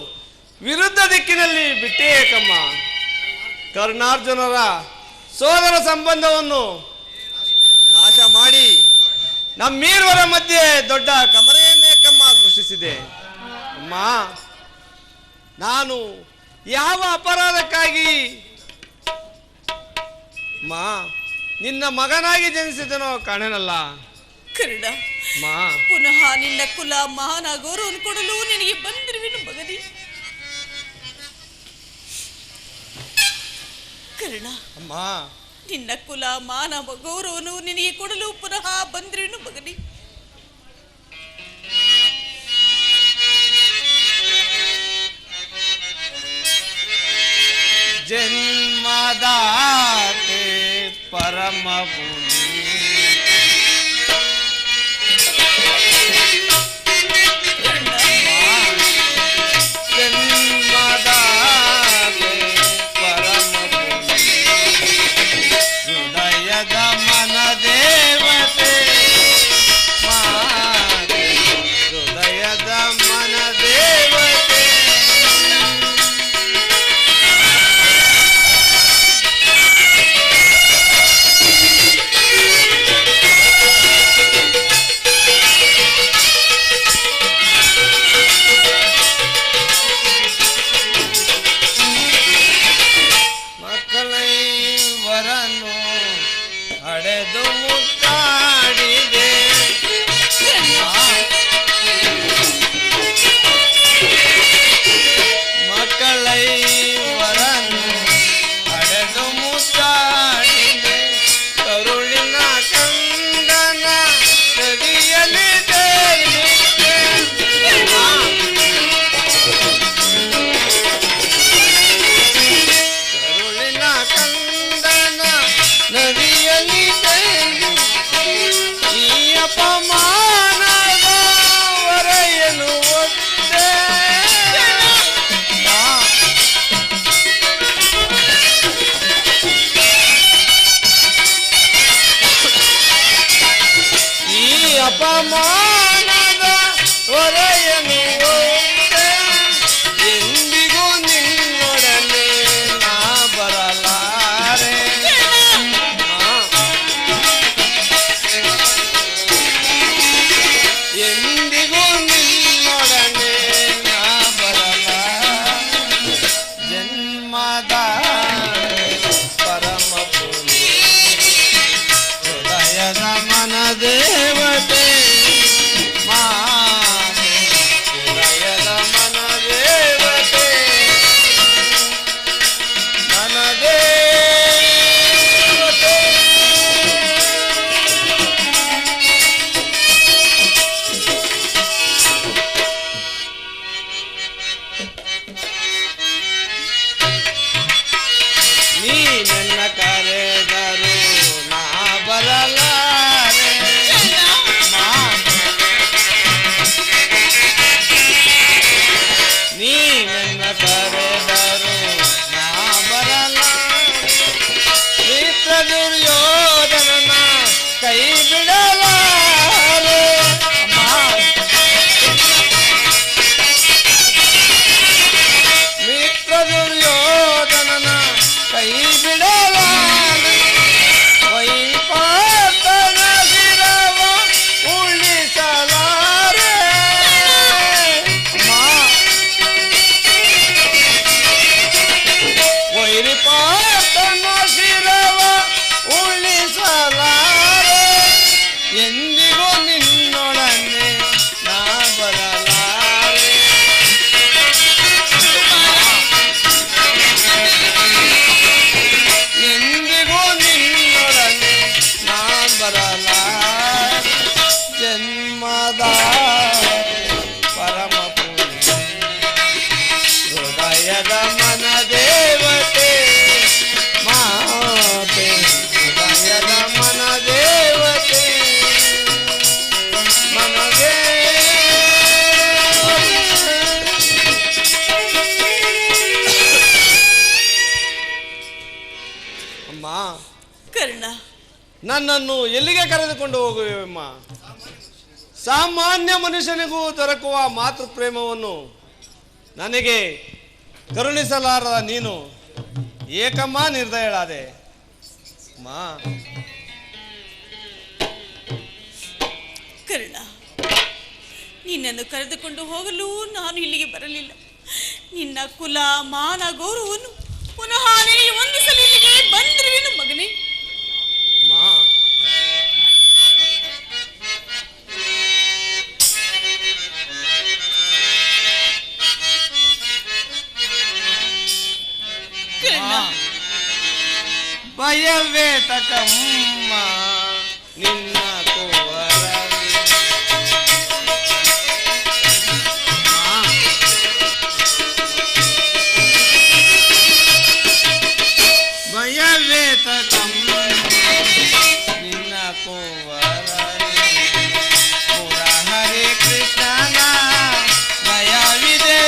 ವಿರುದ್ಧ ದಿಕ್ಕಿನಲ್ಲಿ ಬಿಟ್ಟೇ ಏಕಮ್ಮ. ಕರ್ಣಾರ್ಜುನರ ಸೋದರ ಸಂಬಂಧವನ್ನು ನಾಶ ಮಾಡಿ ನಮ್ಮೀರ್ವರ ಮಧ್ಯೆ ದೊಡ್ಡ ಕಮರೆಯನ್ನೇಕಮ್ಮ ಸೃಷ್ಟಿಸಿದೆ. ಅಮ್ಮ, ನಾನು ಯಾವ ಅಪರಾಧಕ್ಕಾಗಿ ನಿನ್ನ ಮಗನಾಗಿ ಜನಿಸಿದನೋ ಕಾಣೆನಲ್ಲ. ಕರ್ಣ, ಪುನಃ ನಿನ್ನ ಕುಲ ಮಾನ ಗೌರವವನ್ನು ಕೊಡಲು ನಿನಗೆ ಬಂದಿರುವೆನು ಮಗನೇ. ಕರ್ಣ, ಅಮ್ಮ, ನಿನ್ನ ಕುಲ ಮಾನ ಗೌರವವನ್ನು ನಿನಗೆ ಕೊಡಲು ಪುನಃ ಬಂದಿರುವೆನು ಮಗನೇ. ಜನ್ಮದಾತೆ ಪರಮ ಪುಣ್ಯ ಜನ್ಮದಾತೆ ಪರಮ ಪುಣ್ಯ ಹೃದಯದ ಮನ ದೇವತೆ ಮಾತೆ ಹೃದಯದ ಮನ ದೇವತೆ ಮಕ್ಕಳೈವರನ್ನು ಹಡೆದು ಮುತ್ತಾಡಿದೆ ಮಕ್ಕಳೈವರನ್ನು ಹಡೆದು ಮುತ್ತಾಡಿದೆ ಕರುಳಿನ ಕಂದನ ಸರಿಯಲಿ ಕರುಳಿನ ಕಂದನ ನದಿಯಲ್ಲಿ ಈ ಅಪಮಾನದ ಹೊರೆಯಲು ಒದ್ದೆ ಈ ಅಪಮಾನದ ಹೊರೆಯನು ಒದ್ದೆ ಎಂದಿಗೂ ನಿನ್ನೊಡನೆ ನಾ ಬರಲಾರೆ ಎಂದಿಗೂ ನಿನ್ನೊಡನೆ ನಾ ಬರಲಾರೆ ಜನ್ಮದ ಪರಮ ಪುಣ್ಯ ಹೃದಯದ ಮನ ದೇವತೆ ಮಾತೆ ಹೃದಯದ ಮನ ದೇವತೆ ಮನ ದೇವತೆ ನೀ ನನ್ನ ಕರೆದರು ನಾ ಬರಲಾರೆ ನೀ ನನ್ನ ಕರೆದರು ನಾ ಬರಲಾರೆ ಮಿತ್ರ ದುರ್ಯೋಧನನ ಕೈ ಬಿಡಲಾರೆ ಮಿತ್ರ ದುರ್ಯೋಧನನ ಕೈ ಬಿಡಲಾರೆ ವೈಪಾತನ ಶಿರವ ಉಳಿಸಲಾರೆ ವೈರಿಪಾತನ ಶಿರವ ಉಳಿಸಲಾರೆ ಎಂದಿಗೂ ನಿನ್ನೊಡನೆ ನಾ ಬರಲಾರೆ ಎಂದಿಗೂ ನಿನ್ನೊಡನೆ ನಾ ಬರಲಾರೆ ಜನ್ಮದ ಪರಮ ಪುಣ್ಯ ಹೃದಯದ ಮನ ದೇವತೆ ಮಾತೆ ಹೃದಯದ ಮನ ದೇವತೆ ಮನ ಅಮ್ಮ, ಕರ್ಣ, ನನ್ನನ್ನು ಎಲ್ಲಿಗೆ ಕರೆದುಕೊಂಡು ಹೋಗುವೆಯಮ್ಮ? ಸಾಮಾನ್ಯ ಮನುಷ್ಯನಿಗೂ ದೊರಕುವ ಮಾತೃ ಪ್ರೇಮವನ್ನು ನನಗೆ ಕರುಣಿಸಲಾರದ ನೀನು ಏಕಮ್ಮ ನಿರ್ದಯಳಾದೆ. ಮಾ ಕರ್ಣ, ನಿನ್ನನ್ನು ಕರೆದುಕೊಂಡು ಹೋಗಲು ನಾನು ಇಲ್ಲಿಗೆ ಬರಲಿಲ್ಲ. ನಿನ್ನ ಕುಲ ಮಾನ ಗೌರವವನ್ನು ಪುನಃ ನಿನಗೆ ಹೊಂದಿಸಲು ಇಲ್ಲಿಗೆ ಬಂದಿರುವೆನು ಮಗನೇ. ಮಾ ಕರ್ಣ, ಭಯವೇ ತಕಮ್ಮ ನಿನ್ನ ಭಯವೇ ತಕಮ್ಮ ನಿನ್ನ ಪೂರ ಹರೇ ಕೃಷ್ಣನ ಭಯವಿದೆ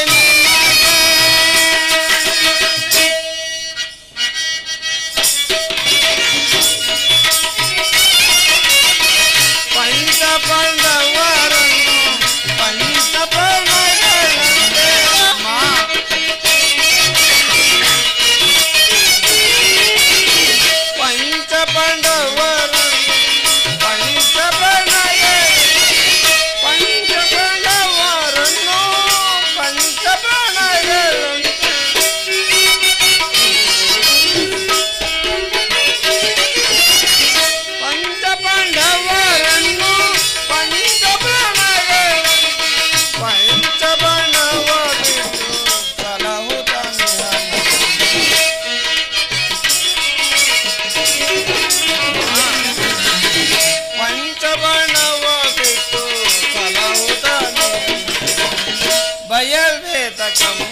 ಭಯವೇ ತಕಮ್ಮ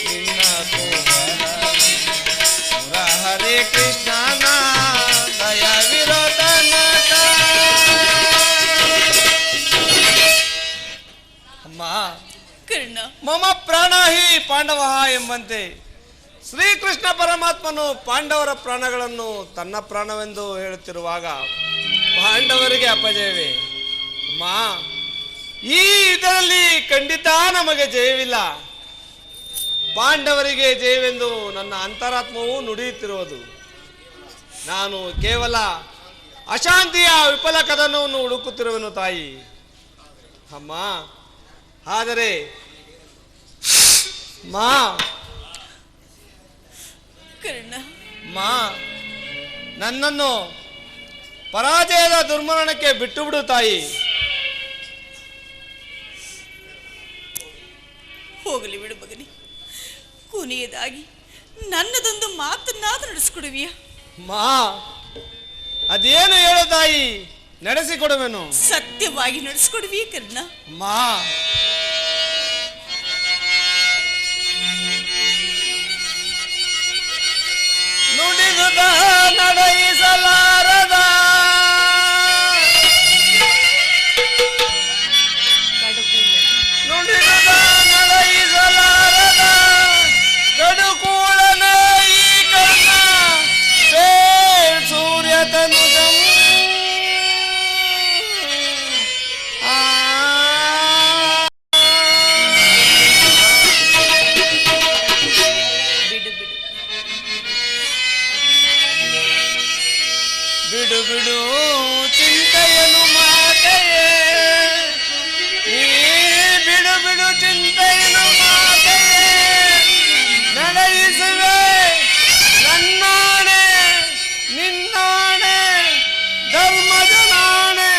ನಿನ್ನ ಪೂರ ಹರೇ ಕೃಷ್ಣನ ದಯವಿರೋತನ. ಅಮ್ಮ ಕರ್ಣ, ಮಮ ಪ್ರಾಣ ಹಿ ಪಾಂಡವ ಎಂಬಂತೆ ಶ್ರೀಕೃಷ್ಣ ಪರಮಾತ್ಮನು ಪಾಂಡವರ ಪ್ರಾಣಗಳನ್ನು ತನ್ನ ಪ್ರಾಣವೆಂದು ಹೇಳುತ್ತಿರುವಾಗ ಪಾಂಡವರಿಗೆ ಅಪಜಯವೇ? ಅಮ್ಮ, ಈ ಇದರಲ್ಲಿ ಖಂಡಿತ ನಮಗೆ ಜಯವಿಲ್ಲ. ಪಾಂಡವರಿಗೆ ಜಯವೆಂದು ನನ್ನ ಅಂತರಾತ್ಮವು ನುಡಿಯುತ್ತಿರುವುದು. ನಾನು ಕೇವಲ ಅಶಾಂತಿಯ ವಿಫಲ ಕದನವನ್ನು ಹುಡುಕುತ್ತಿರುವೆನು ತಾಯಿ. ಅಮ್ಮ, ಆದರೆ ಮಾ ಕರ್ಣ, ಮಾ ನನ್ನನ್ನು ಪರಾಜಯದ ದುರ್ಮರಣಕ್ಕೆ ಬಿಟ್ಟು ಬಿಡು ತಾಯಿ. ಹೋಗಲಿ ಬಿಡು ಮಗನೇ. ಕೊನೆಯದಾಗಿ ನನ್ನದೊಂದು ಮಾತನ್ನಾದ್ರೂ ನಡೆಸಿಕೊಡುವಿಯಾ? ಮಾ ಅದೇನು ಹೇಳು ತಾಯಿ, ನಡೆಸಿಕೊಡುವೆನು. ಸತ್ಯವಾಗಿ ನಡೆಸಿಕೊಡುವಿಯೇ ಕರ್ಣ? ಮಾ ನುಡಿದುದ ನಡೆಸಲಾರದ ನುಡಿದುದ ನಡೆಸಲಾರದ ಕಡುಕೂಳನ ಈ ಕರ್ಣ ಸೂರ್ಯ ತನುಜಂ ಬಿಡು ಬಿಡು ಚಿಂತೆಯನು ಮಾತೆಯೇ, ನೀ ಬಿಡು ಬಿಡು ಚಿಂತೆಯನು ಮಾತೆಯೇ, ನಡೆಯಿಸುವೆ ನನ್ನಾಣೆ ನಿನ್ನಾಣೆ ಧರ್ಮದ ನಾಣೆ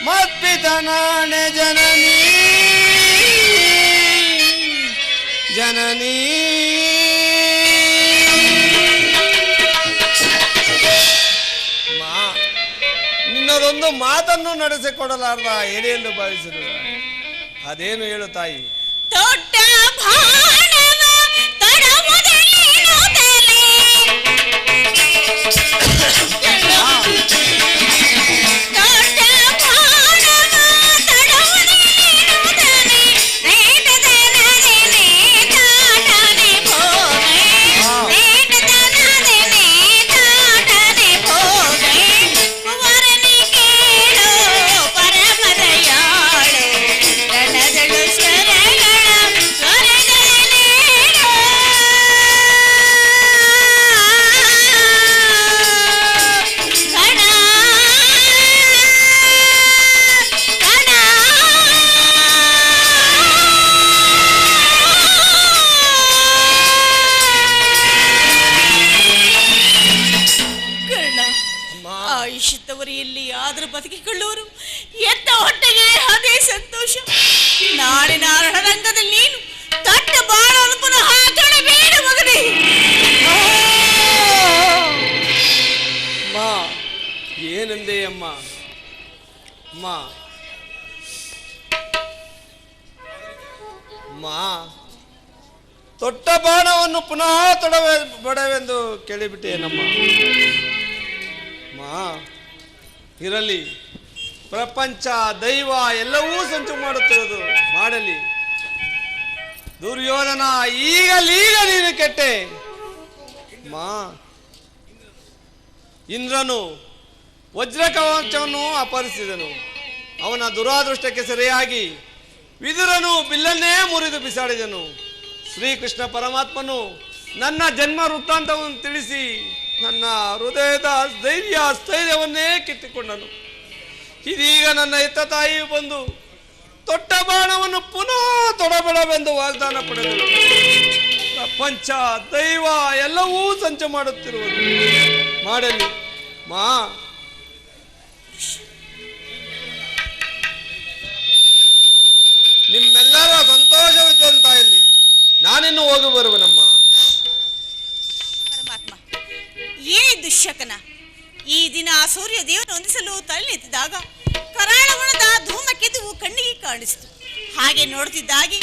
ಮತ್ಪಿತ ನಾಣೆ ಜನನೀ ಜನನೀ. ನಿನ್ನದೊಂದು ಮಾತನ್ನು ನಡೆಸಿಕೊಡಲಾರ್ದ ಏನೇ ಎಂದು ಭಾವಿಸಿದರು. ಅದೇನು ಹೇಳು ತಾಯಿ? ದೊಡ್ಡ ಭಾಣವ ತಡಮುದಲಿನು ತಲೆ, ದೊಡ್ಡ ಭಾಣವ ತಡಮುದಲಿನು ತಲೆ, ನೇಟದನದೆ ನೇತಾಟನೆ ಭೋಗೆ, ನೇಟದನದೆ ನೇತಾಟನೆ ಭೋಗೆ, ಕುವರನಿ ಕೇಳು ಪರಮದ ಅಮ್ಮ, ತೊಟ್ಟ ಬಾಣವನ್ನು ಪುನಃ ಬಡವೆಂದು ಕೇಳಿಬಿಟ್ಟೆ ನಮ್ಮ ಮಾ. ಇರಲಿ, ಪ್ರಪಂಚ ದೈವ ಎಲ್ಲವೂ ಸಂಚು ಮಾಡುತ್ತಿರುವುದು ಮಾಡಲಿ. ದುರ್ಯೋಧನ, ಈಗಲೀಗ ನೀನು ಕೆಟ್ಟೆ ಮಾ. ಇಂದ್ರನು ವಜ್ರ ಕವಚವನ್ನು ಅಪಹರಿಸಿದನು. ಅವನ ದುರಾದೃಷ್ಟಕ್ಕೆ ಸರಿಯಾಗಿ ವಿದುರನು ಬಿಲ್ಲನ್ನೇ ಮುರಿದು ಬಿಸಾಡಿದನು. ಶ್ರೀಕೃಷ್ಣ ಪರಮಾತ್ಮನು ನನ್ನ ಜನ್ಮ ವೃತ್ತಾಂತವನ್ನು ತಿಳಿಸಿ ನನ್ನ ಹೃದಯದ ಸ್ಥೈರ್ಯವನ್ನೇ ಕಿತ್ತುಕೊಂಡನು. ಇದೀಗ ನನ್ನ ಎತ್ತ ತಾಯಿಯು ಬಂದು ತೊಟ್ಟ ಬಾಣವನ್ನು ಪುನಃ ತೊಡಬೇಡವೆಂದು ವಾಗ್ದಾನ ಪಡೆದಳು. ಪ್ರಪಂಚ ದೈವ ಎಲ್ಲವೂ ಸಂಚು ಮಾಡುತ್ತಿರುವುದು ಮಾಡಲಿ ಮಾ. ನಿಮ್ಮೆಲ್ಲರ ಸಂತೋಷವಿದ್ದಂತ ಇಲ್ಲಿ ನಾನಿನ್ನು ಹೋಗಿ ಬರುವನಮ್ಮ. ಪರಮಾತ್ಮ, ಏನೇ ದುಶ್ಶಕನ! ಈ ದಿನ ಸೂರ್ಯ ದೇವನ ಹೊಂದಿಸಲು ತಲೆನೆತ್ತಿದಾಗ ಕರಾಳವಣದ ಧೂಮಕೇತುವು ಕಣ್ಣಿಗೆ ಕಾಣಿಸಿತು. ಹಾಗೆ ನೋಡುತ್ತಿದ್ದಾಗಿ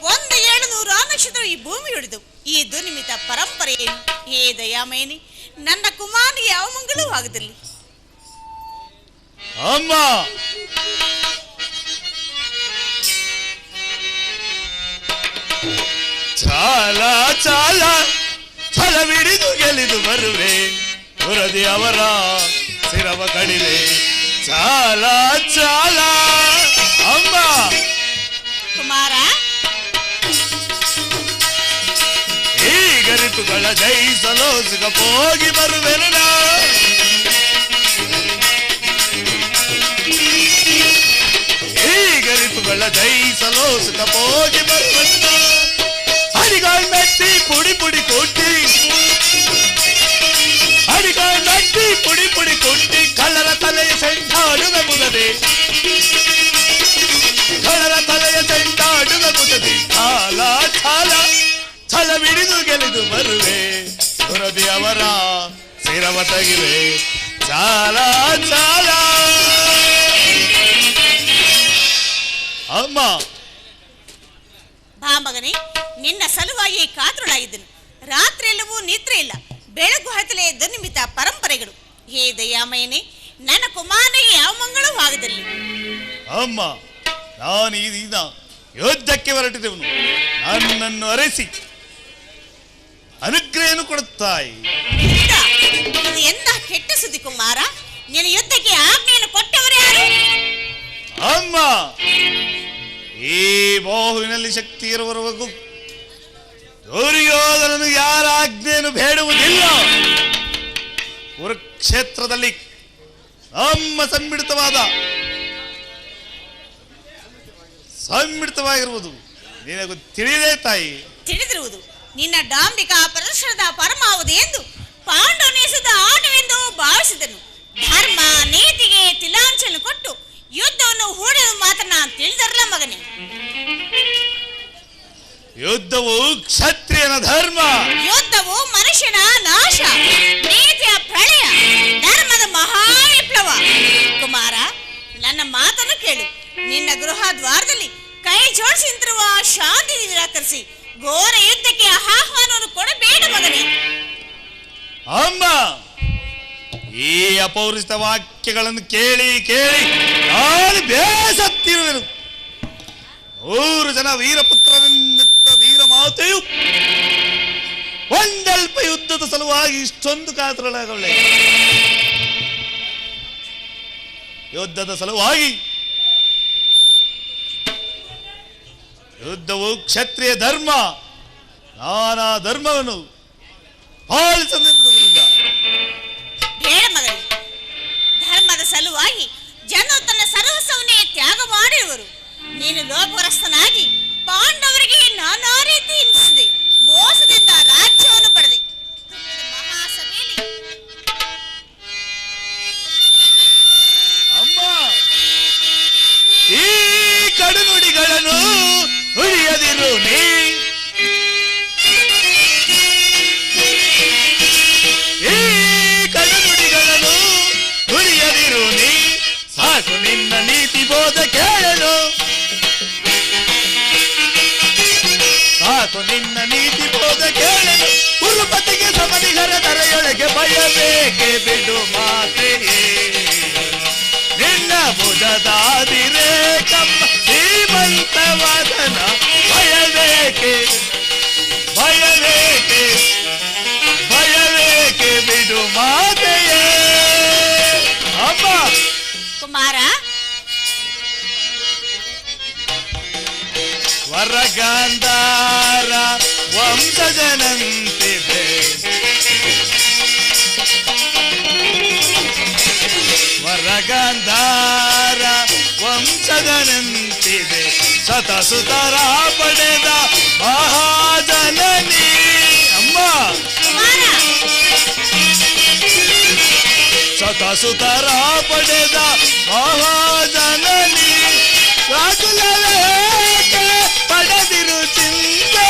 1,700 ನಕ್ಷತ್ರ ಈ ಭೂಮಿ ಹಿಡಿದು ಈ ದುರ್ನಿಮಿತ ಪರಂಪರೆಯನ್ನು ಹೇ ದಯಾಮಯನಿ, ನನ್ನ ಕುಮಾರನಿಗೆ ಯಾವ ಮಂಗಳೂ ಆಗದಿರಲಿ. ಅಮ್ಮ, ಚಾಲ ಚಾಲ ಛಲವಿಡಿದು ಗೆಲಿದು ಬರುವೆ, ಹೊರದಿ ಅವರ ಶಿರವ ಕಡಿವೆ. ಚಾಲ ಚಾಲ ಅಮ್ಮ. ಕುಮಾರ, ಈಗ ಋತುಗಳ ಜಯಿಸಲು ಹೋಗಿ ಬರುವೆನು ನಾ. ಈಗ ಋತುಗಳ ಜಯಿಸಲು ಹೋಗಿ ಬರುವೆನು ನಾ. ಅಡಿಗಾಳ್ ಮೆಟ್ಟಿ ಪುಡಿ ಪುಡಿ ಕೊಟ್ಟಿ, ಅಡಿಗಾಳ್ ಮೆಟ್ಟಿ ಪುಡಿ ಪುಡಿ ಕೊಟ್ಟಿ, ಕಳ್ಳರ ತಲೆಯ ಸೆಂಟಾಡುವ ಮುಗದೆ, ಕಳ್ಳರ ತಲೆಯ ಸೆಂಟಾಡುವ ಮುಗದೆ. ಛಾಲ ಛಾಲ ಛಲವಿಡಿದು ಗೆಲಿದು ಬರುವೆ, ಹೊರದಿ ಅವರ ಶಿರವ ತೆಗಿವೆ. ಚಾಲ ಚಾಲ ಅಮ್ಮ. ಬಾ ಮಗನೇ, ನಿನ್ನ ಸಲುವಾಗಿ ಕಾತುರಳಾಗಿದ್ದನು. ರಾತ್ರಿ ಎಲ್ಲವೂ ನಿದ್ರೆ ಇಲ್ಲ, ಬೆಳಗು ಹತ್ತಲೇ ದುರ್ನಿಮಿತ ಪರಂಪರೆಗಳು. ಹೇ ದಯಾಮಯನೇ, ನನ್ನ ಕುಮಾರನಿಗೆ ಯಾವ ಮಂಗಳೂ ಆಗದಿರಲಿ. ಅಮ್ಮ, ನಾನು ಈ ದಿನ ಯುದ್ಧಕ್ಕೆ ಹೊರಟಿದ್ದೆವನು. ನನ್ನನ್ನು ಅರಸಿ ಅನುಗ್ರಹನು ಕೊಡುತ್ತಾಯಿ. ಇದು ಎಂತ ಕೆಟ್ಟ ಸುದ್ದಿ ಕುಮಾರ! ನಿನ್ನ ಯುದ್ಧಕ್ಕೆ ಆಜ್ಞೆಯನ್ನು ಕೊಟ್ಟವರು ಯಾರು? ಅಮ್ಮ, ಈ ಬಾಹುವಿನಲ್ಲಿ ಶಕ್ತಿ ಇರುವವರೆಗೂ ದುರ್ಯೋಧನನು ಯಾರ ಆಜ್ಞೆಯನ್ನು ಬೇಡುವುದಿಲ್ಲ. ಕುರುಕ್ಷೇತ್ರದಲ್ಲಿ ನಮ್ಮ ಸಮ್ಮಿಳಿತವಾಗಿರುವುದು ನಿನಗೂ ತಿಳಿದೇ ತಾಯಿ. ತಿಳಿದಿರುವುದು. ನಿನ್ನ ಡಾಂಬಿಕ ಪ್ರದರ್ಶನದ ಪರಮಾವಧಿ ಎಂದು ಪಾಂಡವನೇಸದ ಆಟವೆಂದು ಭಾವಿಸಿದನು. ಧರ್ಮ ನೀತಿಗೆ ತಿಲಾಂಚಲ ಕೊಟ್ಟು ಯುದ್ಧವನ್ನು ಹೂಡಿದ ಮಾತನ್ನ ತಿಳಿದರಲ್ಲ ಮಗನೇ. ಯುದ್ಧವು ಕ್ಷತ್ರಿಯನ ಧರ್ಮ, ಯುದ್ಧವು ಮನುಷ್ಯನ ನಾಶ, ನೀತಿಯ ಪ್ರಳಯ, ಧರ್ಮದ ಮಹಾವಿಪ್ಲವ. ಕುಮಾರ, ನನ್ನ ಮಾತನ್ನು ಕೇಳು. ನಿನ್ನ ಗೃಹ ದ್ವಾರದಲ್ಲಿ ಕೈ ಜೋಡಿಸಿ ನಿಂತಿರುವ ಶಾಂತಿ ನಿರಾಕರಿಸಿ ಘೋರ ಯುದ್ಧಕ್ಕೆ ಆಹ್ವಾನವನ್ನು ಕೊಡಬೇಡ ಮಗನೇ. ಅಮ್ಮ, ಈ ಅಪೌರುಷಿತ ವಾಕ್ಯಗಳನ್ನು ಕೇಳಿ ಕೇಳಿ ನಾನು ಬೇಸತ್ತಿರುವೆನು. 100 ಜನ ವೀರಪುತ್ರರೆನ್ನುತ್ತ ವೀರ ಮಾತೆಯು ಒಂದಲ್ಪ ಯುದ್ಧದ ಸಲುವಾಗಿ ಇಷ್ಟೊಂದು ಕಾತುರಳಾಗಳೆ. ಯುದ್ಧದ ಸಲುವಾಗಿ ಯುದ್ಧವು ಕ್ಷತ್ರಿಯ ಧರ್ಮ. ನಾನಾ ಧರ್ಮವನ್ನು ಪಾಲಿಸದೆ ಬಿಡುವುದಿಲ್ಲ. ಬೇಡ ಮಗನೇ, ಧರ್ಮದ ಸಲುವಾಗಿ ಜನರು ತನ್ನ ಸರ್ವಸ್ವವನ್ನೇ ತ್ಯಾಗ ಮಾಡಿರುವರು. ನೀನು ಲೋಭಗ್ರಸ್ತನಾಗಿ ಪಾಂಡವರಿಗೆ ನಾನಾ ರೀತಿ ಹಿಂಸಿಸಿದೆ, ಮೋಸದಿಂದ ರಾಜ್ಯವನ್ನು ಪಡೆದೆ. ಮಹಾಸಭೆಯಲ್ಲಿ ಅಮ್ಮ, ಈ ಕಡುನುಡಿಗಳನ್ನು ನುಡಿಯದಿರು ನೀ. ಈ ಕಡುನುಡಿಗಳನ್ನು ನುಡಿಯದಿರು ನೀ. ಸಾಕು ನಿನ್ನ ನೀತಿ ಬೋಧ ಕೇಳಲು. ನಿನ್ನ ನೀತಿ ಬೋಧ ಕೇಳಲು ಕುರುಪತಿಗೆ ಸಮನಿಗರ ಧರೆಯೊಳಗೆ ಭಯಬೇಕೆ ಬಿಡು ಮಾತೆಯೇ ನಿನ್ನ ಭುಜದಾದಿರೇ ಕಮ್ಮ ಶ್ರೀಮಂತವಾದನ ಭಯಬೇಕೆ ಭಯಬೇಕೆ ಭಯಬೇಕೆ ಬಿಡು ಮಾತೆಯೇ ಅಮ್ಮ ಕುಮಾರ ವರಗಾಂಧಾರ ವಂಶಜನಂತಿದೆ ವರಗಾಂಧಾರ ವಂಶಜನಂತಿದೆ ಶತಸುತರ ಪಡೆದ ಮಹಾಜನನಿ ಅಮ್ಮ ಕುಮಾರ ಶತಸುತರ ಪಡೆದ ಮಹಾಜನನಿ ರಾಜುಲವೇಕೆ ಪಡೆದಿರು ಚಿಂತೆ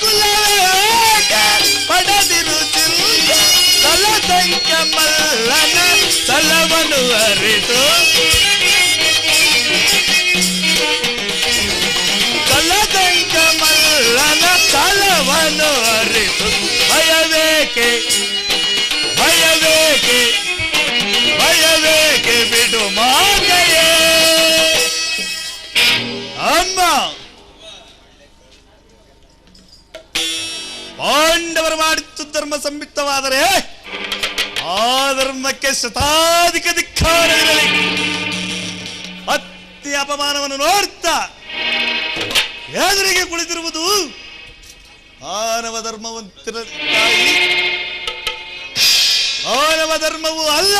ರಾಜುಲವೇಕೆ ಪಡೆದಿರು ಚಿಂತೆ ತಲದಂಕ ಮಲ್ಲನ ತಲವನ್ನು ಅರಿತು ತಲದಂಕ ಮಲ್ಲನ ತಲವನ್ನು ಅರಿತು ಭಯಬೇಕೆ ಭಯಬೇಕೆ ಭಯಬೇಕೆ ಬಿಡು ಮಾತೆಯೇ ಅಮ್ಮ ಪಾಂಡವರು ಮಾಡಿತ್ತು ಧರ್ಮ ಸಂಯುಕ್ತವಾದರೆ ಆ ಧರ್ಮಕ್ಕೆ ಶತಾಧಿಕ ಧಿಕ್ಕಾರವಿರಲಿ ಅತಿ ಅಪಮಾನವನ್ನು ನೋಡ್ತಾ ಎದುರಿಗೆ ಕುಳಿತಿರುವುದು ಮಾನವ ಧರ್ಮವಂತರ ತಾಯಿ ಮಾನವ ಧರ್ಮವೂ ಅಲ್ಲ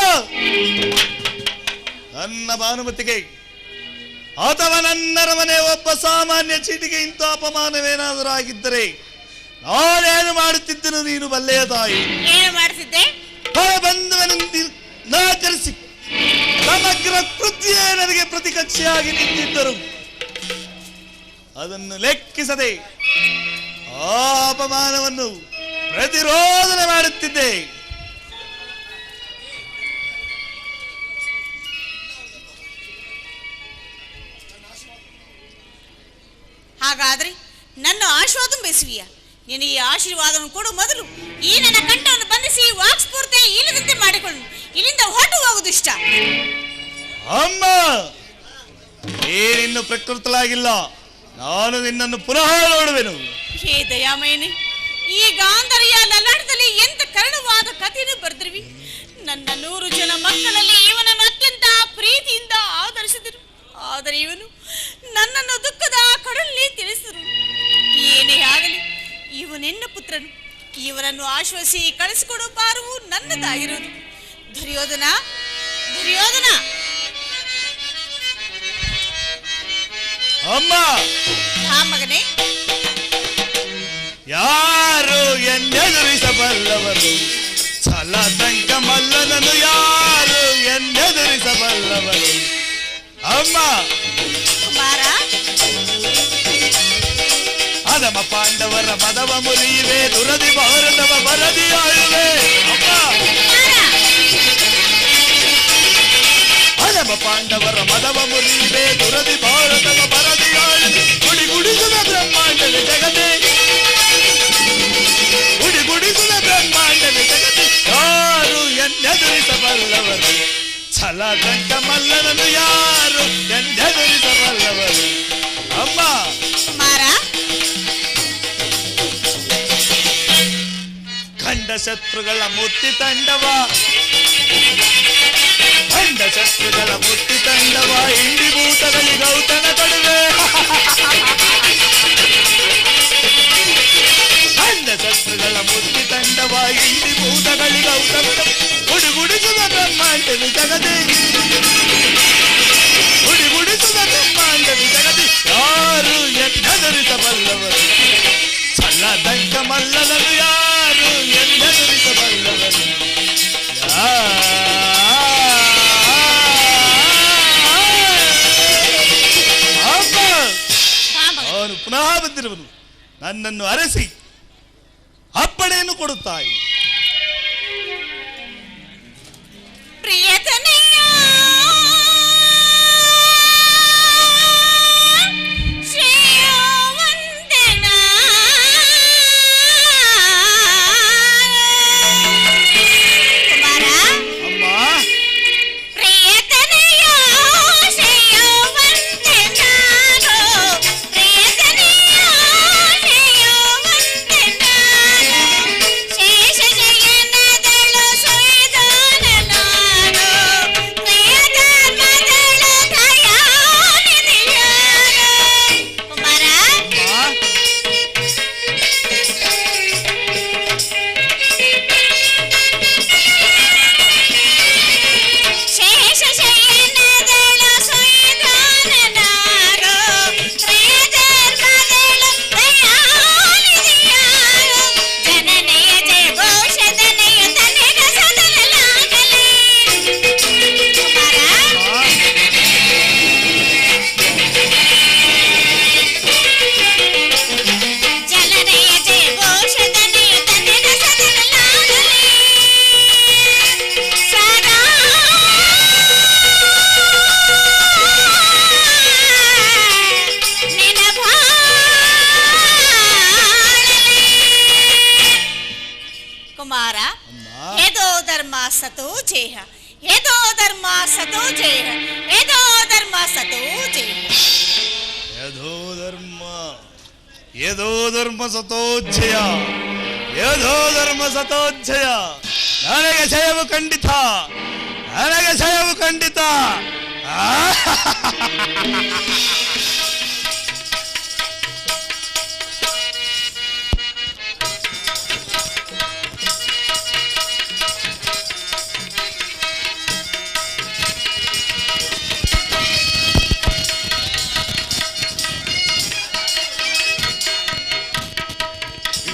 ನನ್ನ ಭಾನುಮತಿಗೆ ಅಥವಾ ನನ್ನರಮನೆ ಒಬ್ಬ ಸಾಮಾನ್ಯ ಚೀಟಿಗೆ ಇಂಥ ಅಪಮಾನವೇನಾದರೂ ಆಗಿದ್ದರೆ ನಾನೇನು ಮಾಡುತ್ತಿದ್ದನು ನೀನು ಬಲ್ಲೆಯ ತಾಯಿ ಏನು ಮಾಡ್ತಿದ್ದೆ ಬಂಧುವನಂತೆ ನಾಚರಿಸಿ ಸಮಗ್ರ ಪೃಥ್ವಿಯೇ ನನಗೆ ಪ್ರತಿಕಕ್ಷೆಯಾಗಿ ನಿಂತಿದ್ದರು ಅದನ್ನು ಲೆಕ್ಕಿಸದೆ ಆ ಅಪಮಾನವನ್ನು ಪ್ರತಿರೋಧನೆ ಮಾಡುತ್ತಿದ್ದೆ ಹಾಗಾದ್ರೆ ನನ್ನ ಆಶೀರ್ವಾದ ಬಯಸುವಿಯ ನೀನು ಈ ಆಶೀರ್ವಾದವನ್ನು ಕೊಡು ಮೊದಲು ಈ ನನ್ನ ಕಂಠವನ್ನು ಬಂಧಿಸಿ ವಾಕ್ಸ್ಫೂರ್ತಿ ಇಲ್ಲದಂತೆ ಮಾಡಿಕೊಳ್ಳು ಇಲ್ಲಿಂದ ಹೊರಟು ಹೋಗುದಿಷ್ಟ ಅಮ್ಮ ನೀನಿನ್ನು ಪ್ರಕೃತಲಾಗಿಲ್ಲ ನಾನು ನಿನ್ನನ್ನು ಪುನಃ ನೋಡುವೆನು ಹೇ ದಯಾಮಯನೇ ಈ ಗಾಂಧರ್ಯ ಲಲಾಟದಲ್ಲಿ ಎಂತ ಕರುಣವಾದ ಕಥೆಯನ್ನು ಬರೆದಿರುವಿ ನನ್ನ 100 ಜನ ಮಕ್ಕಳಲ್ಲಿ ಇವನನ್ನು ಅತ್ಯಂತ ಪ್ರೀತಿಯಿಂದ ಆದರಿಸಿದರು ಆದರೆ ಇವನು ನನ್ನನ್ನು ದುಃಖದ ಕಡಲಲ್ಲಿ ತಿಳಿಸಿದರು ಏನೇ ಆಗಲಿ ಇವನೆನ್ನ ಪುತ್ರನು ಇವನನ್ನು ಆಶ್ವಸಿ ಕಳಿಸಿಕೊಡು ಭಾರವು ನನ್ನದಾಗಿರುವುದು ದುರ್ಯೋಧನ ದುರ್ಯೋಧನ ಅಮ್ಮ ಹಾ ಮಗನೇ ಯಾರು ಎನ್ನೆದುರಿಸಬಲ್ಲವರು ಛಲದಂಕ ಮಲ್ಲನನ್ನು ಯಾರು ಎನ್ನೆದುರಿಸಬಲ್ಲವರು ಅಮ್ಮ ಕುಮಾರ ಅದಮ ಪಾಂಡವರ ಮದವ ಮುರಿಯುವೆ ದುರದಿ ಭಾರತವ ಬರದಿ ಆಳುವೆ ಅಮ್ಮ ಅದಮ ಪಾಂಡವರ ಮದವ ಮುರಿಯುವೆ ದುರದಿ ಭಾರತವ ಬರದಿ ಆಳುವೆ ಗುಡಿಗುಡಿಸುವ ಬ್ರಹ್ಮಾಂಡದ ಜಗತೆ ಗುಡಿಗುಡಿಸುವ ಬ್ರಹ್ಮಾಂಡದ ಜಗತೆ ಯಾರು ಎನ್ನೆದುರಿಸಬಲ್ಲವರು ಛಲದಂಕ ಮಲ್ಲನನ್ನು ಯಾರು ಎನ್ನೆದುರಿಸಬಲ್ಲವರು ಅಮ್ಮ ಕುಮಾರ ಖಂಡ ಶತ್ರುಗಳ ಮುತ್ತಿ ತಂಡವ ಖಂಡ ಶತ್ರುಗಳ ಮುತ್ತಿ ತಂಡವ ಇಂಡಿ ಭೂತಗಳಿಗೆ ಗೌತಣ ಕೊಡುವೆ ಖಂಡ ಶತ್ರುಗಳ ಮುತ್ತಿ ತಂಡವ ಇಂಡಿ ಭೂತಗಳಿಗೆ ಗೌತಣ ಗುಡಿಗುಡಿಸುವ ಬ್ರಹ್ಮಾಂಡದ ಜಗದೇ ಗುಡಿಗುಡಿಸುವ ಬ್ರಹ್ಮಾಂಡದ ಜಗದೇ ಯಾರು ಎನ್ನೆದುರಿಸಬಲ್ಲವರು ಛಲದಂಕ ಮಲ್ಲನನ್ನು ಯಾರು ಎನ್ನೆದುರಿಸಬಲ್ಲವರು ಅವನು ಪುನಃ ಬಂದಿರುವನು ನನ್ನನ್ನು ಅರಸಿ ಅಪ್ಪಣೆಯನ್ನು ಕೊಡುತ್ತಾಯಿ ಪ್ರಿಯತನೆಯ ಜಯ. ಯದೋ ಧರ್ಮ ಸತೋ ಜಯ. ಯದೋ ಧರ್ಮ ಸತೋ ಜಯ. ಯದೋ ಧರ್ಮ ಯದೋ ಧರ್ಮ ಸತೋಜ್ಜಯ. ಯದೋ ಧರ್ಮ ಸತೋಜ್ಜಯ. ನನಗೆ ಜಯವು ಖಂಡಿತ, ನನಗೆ ಜಯವು ಖಂಡಿತ.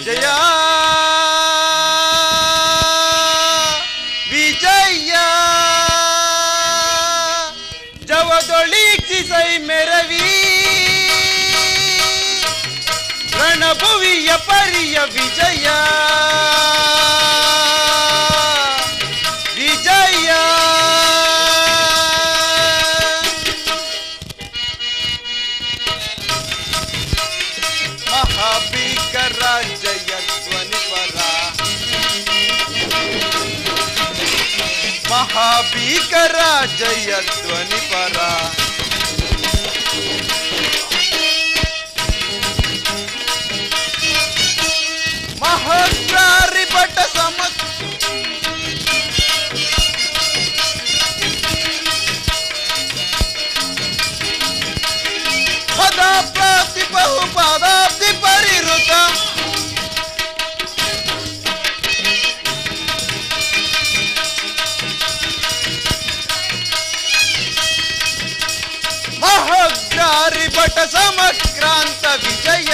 ವಿಜಯ ವಿಜಯ ಜವದೊಳಿಸಿಸೈ ಮೆರವಿ ರಣಭುವಿಯ ಪರಿಯ ವಿಜಯ ವಿಜಯ ಮಹಾಭೀಕರ ಜಯ ಧ್ವನಿ ಪರ ಮಹಾಭೀಕರ ಜಯ ಧ್ವನಿ ಪರ ಮಹಗ್ರಾರಿ ಭಟ ಪದಾಪ್ರಾಪ್ತಿ ಬಹುಪದಾಬ್ದಿ ಪರಿವೃತ ಮಹಗ್ರಾರಿ ಭಟ ಸಮಕ್ರಾಂತ ವಿಜಯ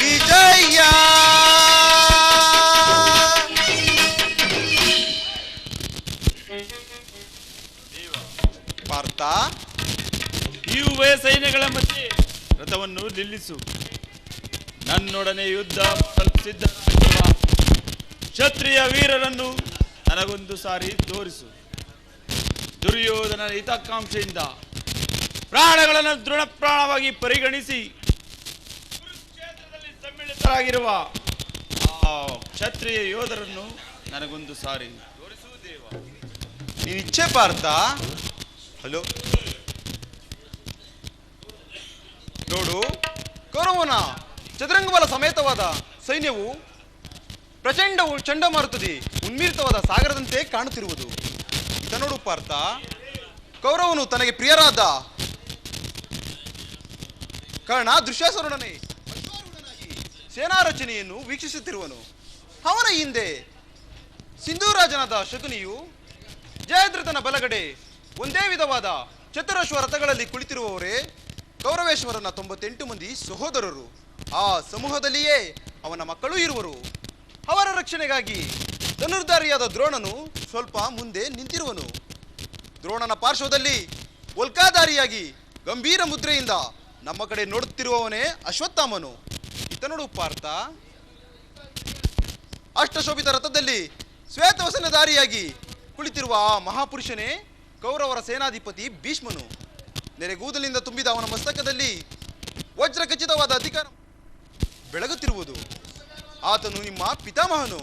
ವಿಜಯ. ಪಾರ್ಥ, ಈ ಉಭಯ ಸೈನ್ಯಗಳ ಮಧ್ಯೆ ರಥವನ್ನು ನಿಲ್ಲಿಸು. ನನ್ನೊಡನೆ ಯುದ್ಧ ಸಿದ್ಧರಾಗಿರುವ ಕ್ಷತ್ರಿಯ ವೀರರನ್ನು ನನಗೊಂದು ಸಾರಿ ತೋರಿಸು. ದುರ್ಯೋಧನ ಹಿತಾಕಾಂಕ್ಷೆಯಿಂದ ಪ್ರಾಣಗಳನ್ನು ದೃಢಪ್ರಾಣವಾಗಿ ಪರಿಗಣಿಸಿ ಕುರುಕ್ಷೇತ್ರದಲ್ಲಿ ಸಮ್ಮಿಳಿತರಾಗಿರುವ ಆ ಕ್ಷತ್ರಿಯ ಯೋಧರನ್ನು ನನಗೊಂದು ಸಾರಿ ತೋರಿಸು ದೇವ. ನೀನ್ ಇಚ್ಛೆ ಪಾರ್ಥ. ಹಲೋ ನೋಡು, ಕೌರವನ ಚದುರಂಗಬಲ ಸಮೇತವಾದ ಸೈನ್ಯವು ಪ್ರಚಂಡ ಚಂಡಮಾರುತದಿ ಉನ್ಮೀಲಿತವಾದ ಸಾಗರದಂತೆ ಕಾಣುತ್ತಿರುವುದು. ಇದ ನೋಡು ಪಾರ್ಥ, ಕೌರವನು ತನಗೆ ಪ್ರಿಯರಾದ ಕರ್ಣ ದುಶ್ಯಾಸನೊಡನೆ ಸೇನಾ ರಚನೆಯನ್ನು ವೀಕ್ಷಿಸುತ್ತಿರುವನು. ಅವನ ಹಿಂದೆ ಸಿಂಧೂರಾಜನಾದ ಶಕುನಿಯು ಜಯದ್ರಥನ ಬಲಗಡೆ ಒಂದೇ ವಿಧವಾದ ಚತುರಶ್ವ ರಥಗಳಲ್ಲಿ ಕುಳಿತಿರುವವರೇ ಕೌರವೇಶ್ವರನ 98 ಮಂದಿ ಸಹೋದರರು. ಆ ಸಮೂಹದಲ್ಲಿಯೇ ಅವನ ಮಕ್ಕಳು ಇರುವರು. ಅವರ ರಕ್ಷಣೆಗಾಗಿ ಧನುರ್ಧಾರಿಯಾದ ದ್ರೋಣನು ಸ್ವಲ್ಪ ಮುಂದೆ ನಿಂತಿರುವನು. ದ್ರೋಣನ ಪಾರ್ಶ್ವದಲ್ಲಿ ಉಲ್ಕಾಧಾರಿಯಾಗಿ ಗಂಭೀರ ಮುದ್ರೆಯಿಂದ ನಮ್ಮ ಕಡೆ ನೋಡುತ್ತಿರುವವನೇ ಅಶ್ವತ್ಥಾಮನು. ಇತ ನೋಡು ಪಾರ್ಥ, ಅಷ್ಟಶೋಭಿತ ರಥದಲ್ಲಿ ಶ್ವೇತವಸನಧಾರಿಯಾಗಿ ಕುಳಿತಿರುವ ಆ ಮಹಾಪುರುಷನೇ ಕೌರವರ ಸೇನಾಧಿಪತಿ ಭೀಷ್ಮನು. ನೆರೆಗೂದಲಿಂದ ತುಂಬಿದ ಅವನ ಮಸ್ತಕದಲ್ಲಿ ವಜ್ರ ಖಚಿತವಾದ ಅಧಿಕಾರ ಬೆಳಗುತ್ತಿರುವುದು. ಆತನು ನಿಮ್ಮ ಪಿತಾಮಹನು.